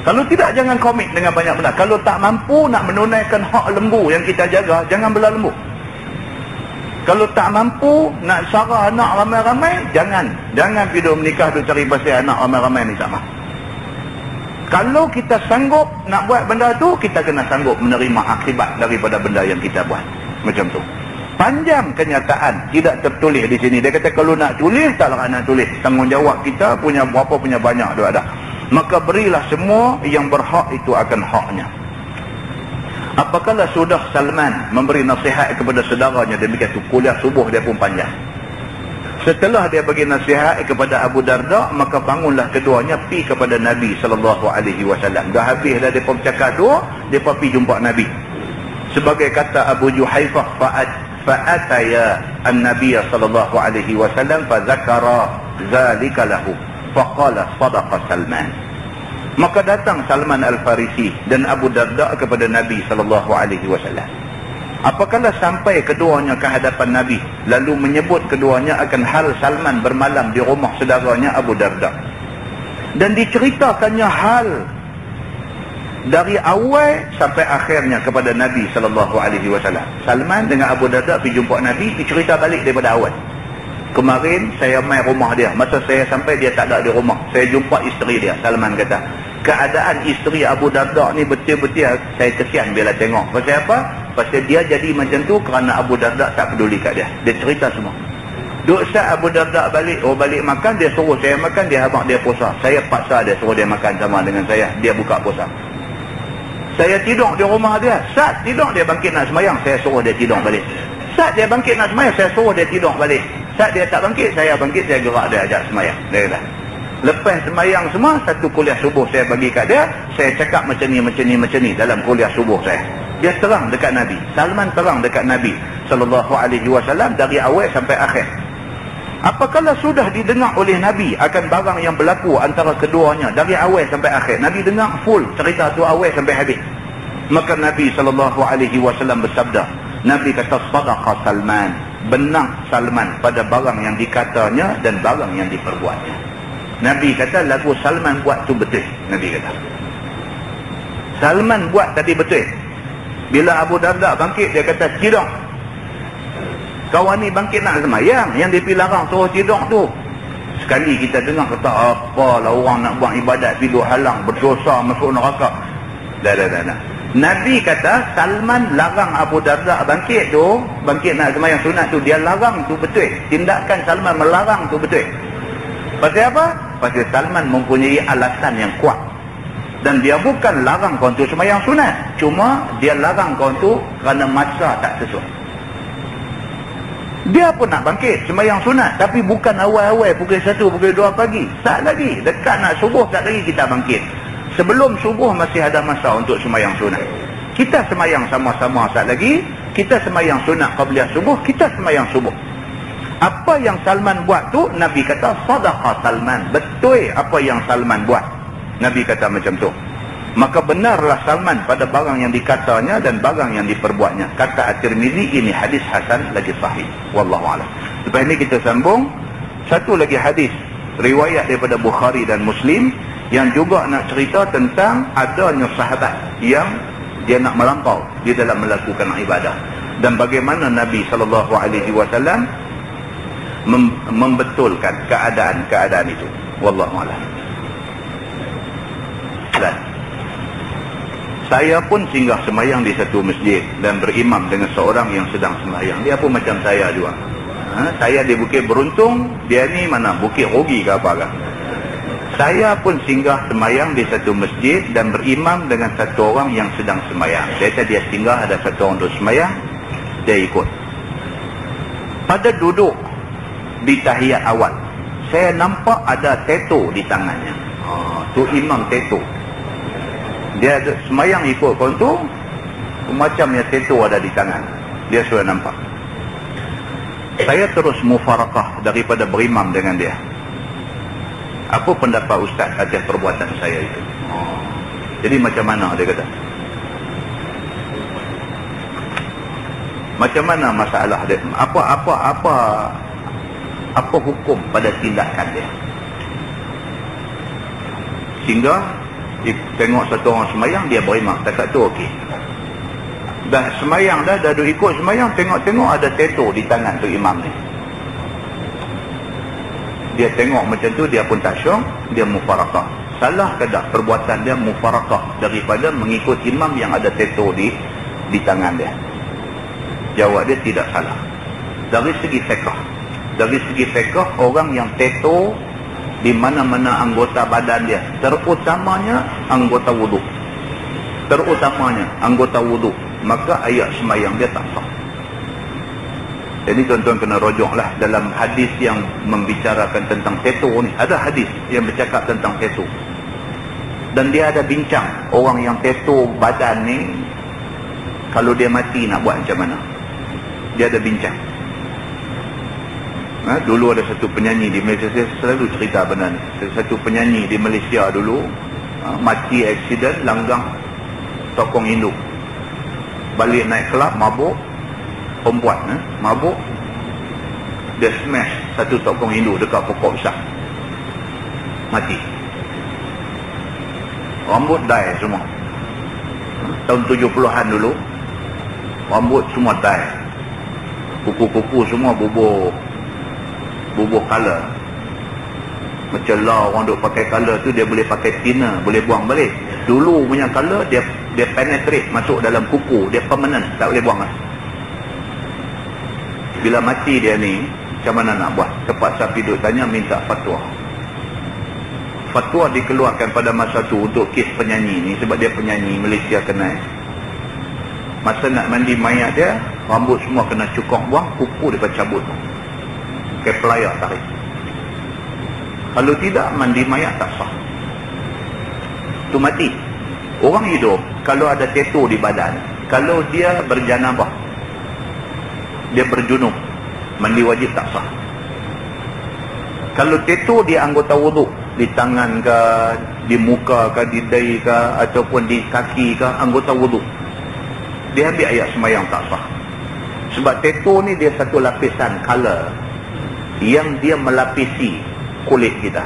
Kalau tidak, jangan komit dengan banyak benda. Kalau tak mampu nak menunaikan hak lembu yang kita jaga, jangan bela lembu. Kalau tak mampu nak sarah anak ramai-ramai, jangan pergi menikah tu cari pasal anak ramai-ramai ni sama. Kalau kita sanggup nak buat benda tu, kita kena sanggup menerima akibat daripada benda yang kita buat. Macam tu. Panjang kenyataan, tidak tertulis di sini. Dia kata kalau nak tulis, taklah nak tulis. Tanggungjawab kita punya berapa, punya banyak tu ada. Maka berilah semua yang berhak itu akan haknya. Apakala sudah Salman memberi nasihat kepada saudaranya, demikian tu kuliah subuh dia pun panjang. Setelah dia bagi nasihat kepada Abu Darda, maka bangunlah keduanya pi kepada Nabi SAW. Dah habis dah depa bercakap tu, depa pi jumpa Nabi. Sebagai kata Abu Juhaifah, fa'ataya an-nabiy SAW fa zakara zalika lahu faqala sadaqa Salman. Maka datang Salman Al-Farisi dan Abu Darda kepada Nabi SAW. Apakala sampai keduanya ke hadapan Nabi, lalu menyebut keduanya akan hal Salman bermalam di rumah saudaranya Abu Darda. Dan diceritakannya hal dari awal sampai akhirnya kepada Nabi SAW. Salman dengan Abu Darda pergi jumpa Nabi, dicerita balik daripada awal. Kemarin saya main rumah dia, masa saya sampai dia tak ada di rumah. Saya jumpa isteri dia. Salman kata, keadaan isteri Abu Darda ni betul-betul saya kesian bila tengok. Pasal apa? Pasal dia jadi macam tu kerana Abu Darda tak peduli kat dia. Dia cerita semua. Duk saat Abu Darda balik, balik makan, dia suruh saya makan, dia habaq dia puasa. Saya paksa dia suruh dia makan sama dengan saya, dia buka puasa. Saya tidur di rumah dia, saat tidur dia bangkit nak semayang, saya suruh dia tidur balik. Saat dia bangkit nak semayang, saya suruh dia tidur balik. Saat dia tak bangkit, saya gerak dia ajak semayang. Dia kata, lepas semayang semua, satu kuliah subuh saya bagi kat dia, saya cakap macam ni dalam kuliah subuh saya. Dia terang dekat Nabi. Salman terang dekat Nabi SAW dari awal sampai akhir. Apakala sudah didengar oleh Nabi akan barang yang berlaku antara keduanya dari awal sampai akhir. Nabi dengar full cerita tu awal sampai habis. Maka Nabi SAW bersabda, Nabi kata, sadaqa Salman, benar Salman pada barang yang dikatanya dan barang yang diperbuatnya. Nabi kata lagu Salman buat tu betul. Nabi kata Salman buat tadi betul. Bila Abu Darda bangkit, dia kata tidur. Kawan ni bangkit nak semayang, yang dia pergi larang suruh tidur tu. Sekali kita dengar kata, apalah orang nak buat ibadat pergi halang, berdosa masuk neraka. Dah. Nabi kata Salman larang Abu Darda bangkit tu, bangkit nak semayang sunat tu, dia larang tu betul. Tindakan Salman melarang tu betul. Pasal apa? Pasal Salman mempunyai alasan yang kuat. Dan dia bukan larang kau tu semayang sunat, cuma dia larang kau tu kerana masa tak sesuai. Dia pun nak bangkit semayang sunat, tapi bukan awal-awal pukul 1, pukul 2 pagi. Tak lagi, dekat nak subuh tak lagi kita bangkit. Sebelum subuh masih ada masa untuk semayang sunat. Kita semayang sama-sama saat lagi, kita semayang sunat qabliyah subuh, kita semayang subuh. Apa yang Salman buat tu, Nabi kata sadaqah Salman. Betul apa yang Salman buat. Nabi kata macam tu. Maka benarlah Salman pada barang yang dikatanya dan barang yang diperbuatnya. Kata At-Tirmizi, ini hadis hasan lagi sahih. Wallahu a'lam. Lepas ini kita sambung satu lagi hadis riwayat daripada Bukhari dan Muslim yang juga nak cerita tentang adanya sahabat yang dia nak melampau di dalam melakukan ibadah dan bagaimana Nabi SAW membetulkan keadaan-keadaan itu. Wallahu a'lam. Saya pun singgah semayang di satu masjid dan berimam dengan seorang yang sedang semayang. Dia pun macam saya juga. Saya di Bukit Beruntung, dia ni mana? Bukit Rugi ke apa kan? Saya pun singgah semayang di satu masjid dan berimam dengan satu orang yang sedang semayang. Dia singgah, ada satu orang duduk semayang, dia ikut. Pada duduk di tahiyat awal, saya nampak ada tattoo di tangannya. Tu imam tattoo. Dia ada semayang ikut kau tu, macamnya tattoo ada di tangan. Dia sudah nampak. Saya terus mufarakah daripada berimam dengan dia. Apa pendapat Ustaz atas perbuatan saya itu? Jadi macam mana dia kata? Macam mana masalah dia? Apa hukum pada tindakan dia? Sehingga tengok satu orang semayang, dia berimam. Kata tu okey. Dah semayang dah duduk ikut semayang, tengok-tengok ada tattoo di tangan tu imam ni. Dia tengok macam tu, dia pun tak syok, dia mufarakah. Salah ke tak perbuatan dia mufarakah daripada mengikut imam yang ada tattoo di tangan dia? Jawab dia tidak salah. Dari segi fiqh. Dari segi fiqh, orang yang tattoo di mana-mana anggota badan dia, terutamanya anggota wuduk. Terutamanya anggota wuduk, maka ayat semayang dia tak sah. Jadi tuan-tuan kena rojoklah dalam hadis yang membicarakan tentang tattoo ni. Ada hadis yang bercakap tentang tattoo. Dan dia ada bincang, orang yang tattoo badan ni, kalau dia mati nak buat macam mana. Dia ada bincang. Dulu ada satu penyanyi di Malaysia, saya selalu cerita benda ni. Satu penyanyi di Malaysia dulu, mati aksiden, langgang tokong induk. Balik naik kelab, mabuk, perempuan mabuk, dia smash satu tokong induk dekat pokok besar, mati. Rambut dye semua. Tahun 70-an dulu, rambut semua dye, kuku-kuku semua bubuh color. Macam lah orang duk pakai color tu, dia boleh pakai thinner, boleh buang balik. Dulu punya color dia penetrate masuk dalam kuku, dia permanent, tak boleh buang lah. Bila mati dia ni, macam mana nak buat? Terpaksa pergi duk tanya, minta fatwa. Fatwa dikeluarkan pada masa tu untuk kes penyanyi ni, sebab dia penyanyi Malaysia kenal. Masa nak mandi mayat dia, rambut semua kena cukur buang, kuku dia cabut. Kayak pelayak tarik. Kalau tidak, mandi mayat tak sah. Tu mati. Orang hidup, kalau ada tattoo di badan, kalau dia berjanabah, dia berjunub, mandi wajib tak sah. Kalau tattoo di anggota wuduk, di tangan ke, di muka ke, di dahi ke, ataupun di kaki ke, anggota wuduk, dia ambil ayat semayang tak sah. Sebab tattoo ni dia satu lapisan color yang dia melapisi kulit kita.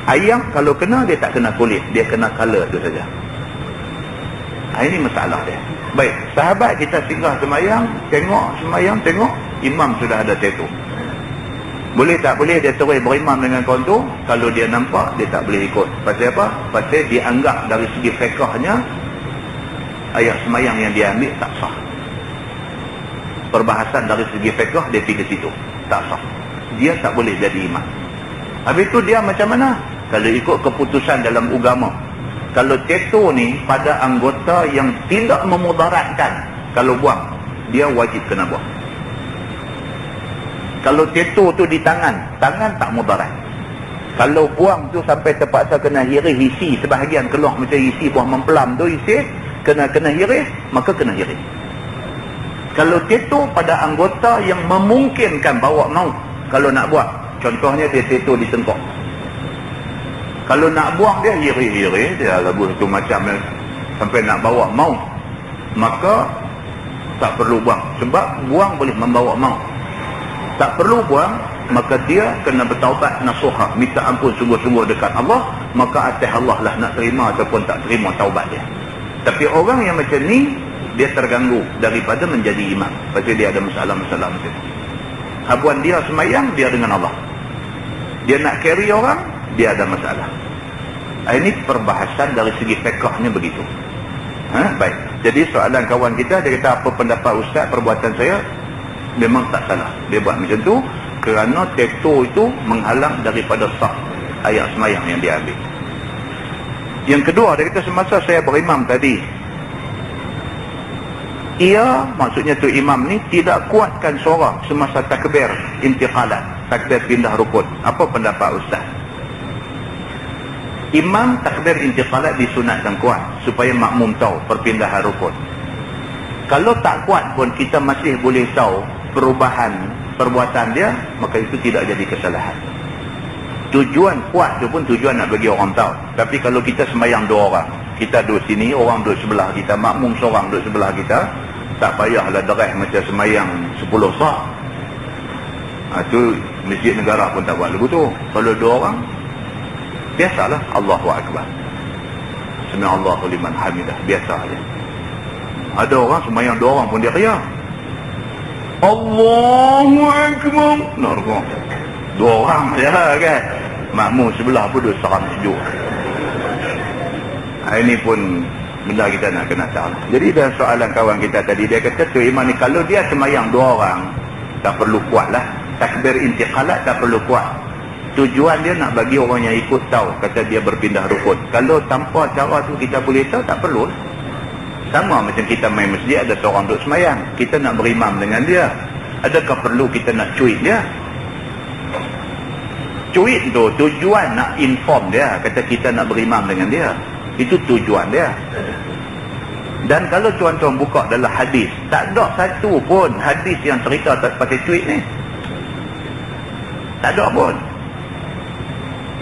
Ayam kalau kena, dia tak kena kulit, dia kena color tu saja. Ini masalah dia. Baik, sahabat kita singgah semayang, tengok imam sudah ada tattoo. Boleh tak boleh dia terus berimam dengan kawan tu? Kalau dia nampak, dia tak boleh ikut. Pasal apa? Pasal dianggap dari segi fiqahnya, ayat semayang yang dia ambil tak sah. Perbahasan dari segi fiqah, dia pergi ke situ, tak sah. Dia tak boleh jadi imam. Habis tu dia macam mana? Kalau ikut keputusan dalam agama, kalau tattoo ni pada anggota yang tidak memudaratkan, kalau buang, dia wajib kena buang. Kalau tattoo tu di tangan tak mudarat. Kalau buang tu sampai terpaksa kena hisi, sebahagian keluar macam isi buah mempelam tu, isi, kena hirih, maka kena hirih. Kalau teto pada anggota yang memungkinkan bawa maut, kalau nak buat, contohnya dia teto di tengkok, kalau nak buang dia hirih-hirih, dia lagu satu macam sampai nak bawa maut, maka tak perlu buang, sebab buang boleh membawa maut. Tak perlu buang, maka dia kena bertaubat nasuha, minta ampun sungguh-sungguh dekat Allah, maka atas Allah lah nak terima ataupun tak terima taubat dia. Tapi orang yang macam ni, dia terganggu daripada menjadi imam, pasal dia ada masalah-masalah macam ni. Habuan dia semayang, dia dengan Allah. Dia nak carry orang, dia ada masalah. Ini perbahasan dari segi fiqhnya begitu. Baik. Jadi soalan kawan kita, dia kata apa pendapat Ustaz, perbuatan saya memang tak salah. Dia buat macam tu kerana tattoo itu menghalang daripada sah ayat semayang yang dia ambil. Yang kedua, dia kata semasa saya berimam tadi, ia, maksudnya tu imam ni, tidak kuatkan suara semasa takbir intiqalat, takbir pindah rukun. Apa pendapat Ustaz? Imam takbir intiqalat disunatkan kuat supaya makmum tahu perpindahan rukun. Kalau tak kuat pun kita masih boleh tahu perubahan perbuatan dia, maka itu tidak jadi kesalahan. Tujuan kuat tu pun tujuan nak bagi orang tahu. Tapi kalau kita semayang 2 orang, kita duduk sini, orang duduk sebelah kita, makmum seorang duduk sebelah kita, tak payahlah derek macam semayang 10 sah. Tu masjid negara pun tak buat lagu tu. Kalau 2 orang, biasalah Allahu Akbar, Sami'allahu liman hamidah, biasa aja. Ada orang semayang 2 orang pun dia kaya Allahu Akbar, narko 2 orang je kan, makmum sebelah pun duduk seram sejuk. Ini pun benda kita nak kena tahu. Jadi dalam soalan kawan kita tadi, dia kata tu imam ni kalau dia semayang 2 orang, tak perlu kuat lah, takbir intiqalat tak perlu kuat. Tujuan dia nak bagi orang yang ikut tahu, kata dia berpindah rukun. Kalau tanpa cara tu kita boleh tahu, tak perlu. Sama macam kita main masjid, ada seorang duduk semayang, kita nak berimam dengan dia, adakah perlu kita nak cuit dia? Cuit tu tujuan nak inform dia, kata kita nak berimam dengan dia, itu tujuan dia. Dan kalau tuan-tuan buka dalam hadis, tak ada satu pun hadis yang cerita pasal cuit ni, tak ada pun.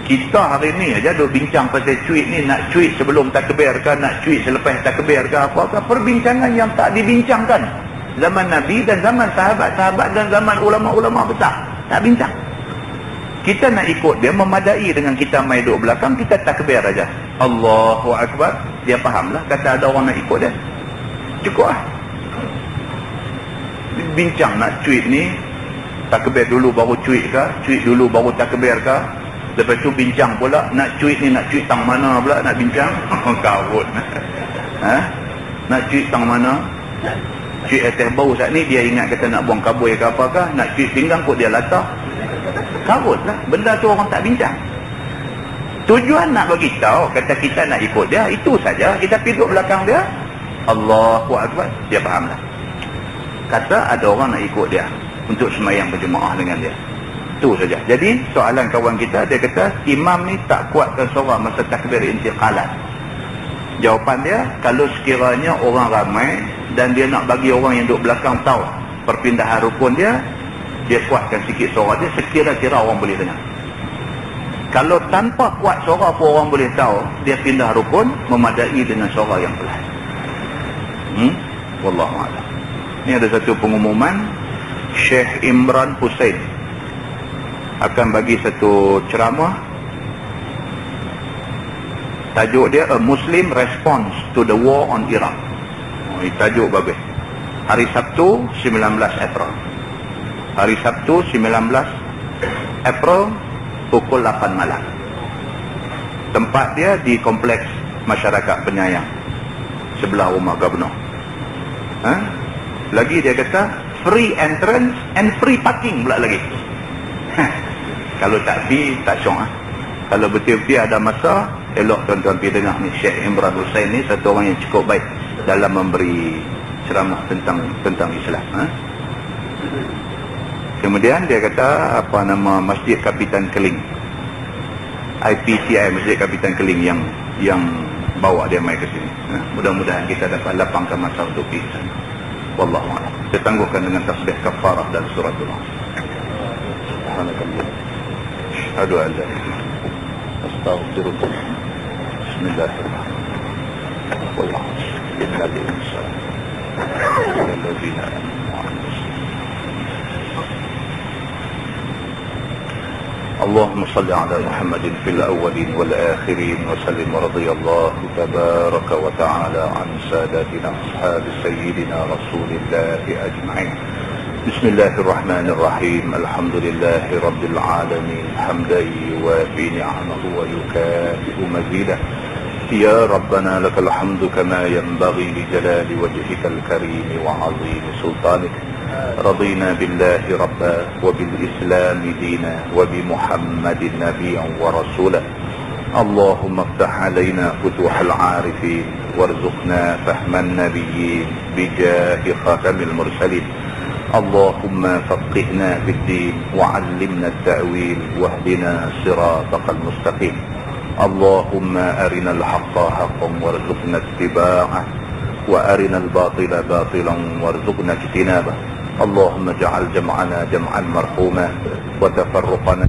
Kita hari ni aja duk bincang pasal cuit ni, nak cuit sebelum takbir ke, nak cuit selepas takbir ke, apa-apa perbincangan yang tak dibincangkan zaman Nabi dan zaman sahabat-sahabat dan zaman ulama-ulama besar, tak bincang. Kita nak ikut dia, memadai dengan kita main duduk belakang, kita takbir aja Allahu Akbar, dia fahamlah, kata ada orang nak ikut dia, cukup lah. Bincang nak cuit ni, takbir dulu baru cuit ke, cuit dulu baru takbir ke, lepas tu bincang pula nak cuit ni, nak cuit tang mana pula nak bincang. Kawut. Nak cuit tang mana, cuit atas bau saat ni dia ingat kata nak buang kabui ke apakah, nak cuit pinggang kot dia latah, kawut lah. Benda tu orang tak bincang. Tujuan nak bagi tahu, kata kita nak ikut dia, itu saja. Kita pergi duduk belakang dia, Allahu Akbar, dia faham lah. Kata ada orang nak ikut dia untuk semayang berjemaah dengan dia, itu saja. Jadi soalan kawan kita, dia kata imam ni tak kuatkan suara masa takbir intiqalat. Jawapan dia, kalau sekiranya orang ramai dan dia nak bagi orang yang duduk belakang tahu perpindahan rukun dia, dia kuatkan sikit suara dia, sekira-kira orang boleh dengar. Kalau tanpa kuat suara pun orang boleh tahu, dia pindah rukun, memadai dengan suara yang pelan. Wallahu a'lam. Ini ada satu pengumuman, Syekh Imran Hussein akan bagi satu ceramah, tajuk dia A Muslim Response to the War on Iraq. Ini tajuk bagus. Hari Sabtu 19 April. Hari Sabtu 19 April pukul 8 malam. Tempat dia di Kompleks Masyarakat Penyayang sebelah rumah Gubernur. Lagi dia kata free entrance and free parking pula lagi. Kalau tak pergi, tak syok. Kalau betul-betul ada masa, elok tuan-tuan pergi dengar ni. Syekh Imran Hussein ni satu orang yang cukup baik dalam memberi ceramah tentang Islam. Kemudian dia kata apa nama Masjid Kapitan Keling, IPCI Masjid Kapitan Keling yang bawa dia mai ke sini. Mudah-mudahan kita dapat lapangkan masa untuk kita. Wallahu a'lam. Kita tangguhkan dengan tasbih kafarah dan suratul Asr. Subhanakallah. Asyhadu an la ilaha illa anta astaghfiruka. Bismillahirrahmanirrahim. Wal 'asr. Innal insana lafii اللهم صل على محمد في الأولين والآخرين وسلم ورضي الله تبارك وتعالى عن ساداتنا أصحاب سيدنا رسول الله أجمعين. بسم الله الرحمن الرحيم. الحمد لله رب العالمين حمدا يوافي نعمه ويكافئ مزيده. يا ربنا لك الحمد كما ينبغي لجلال وجهك الكريم وعظيم سلطانك. رضينا بالله ربا وبالإسلام دينا وبمحمد نبيا ورسولا. اللهم افتح علينا فتوح العارفين وارزقنا فهم النبيين بجاه خاتم المرسلين. اللهم فقهنا في الدين وعلمنا التأويل واهدنا صراطك المستقيم. اللهم أرنا الحق حقا وارزقنا اتباعه وأرنا الباطل باطلا وارزقنا اجتنابه. اللهم اجعل جمعنا جمعا مرحوما وتفرقنا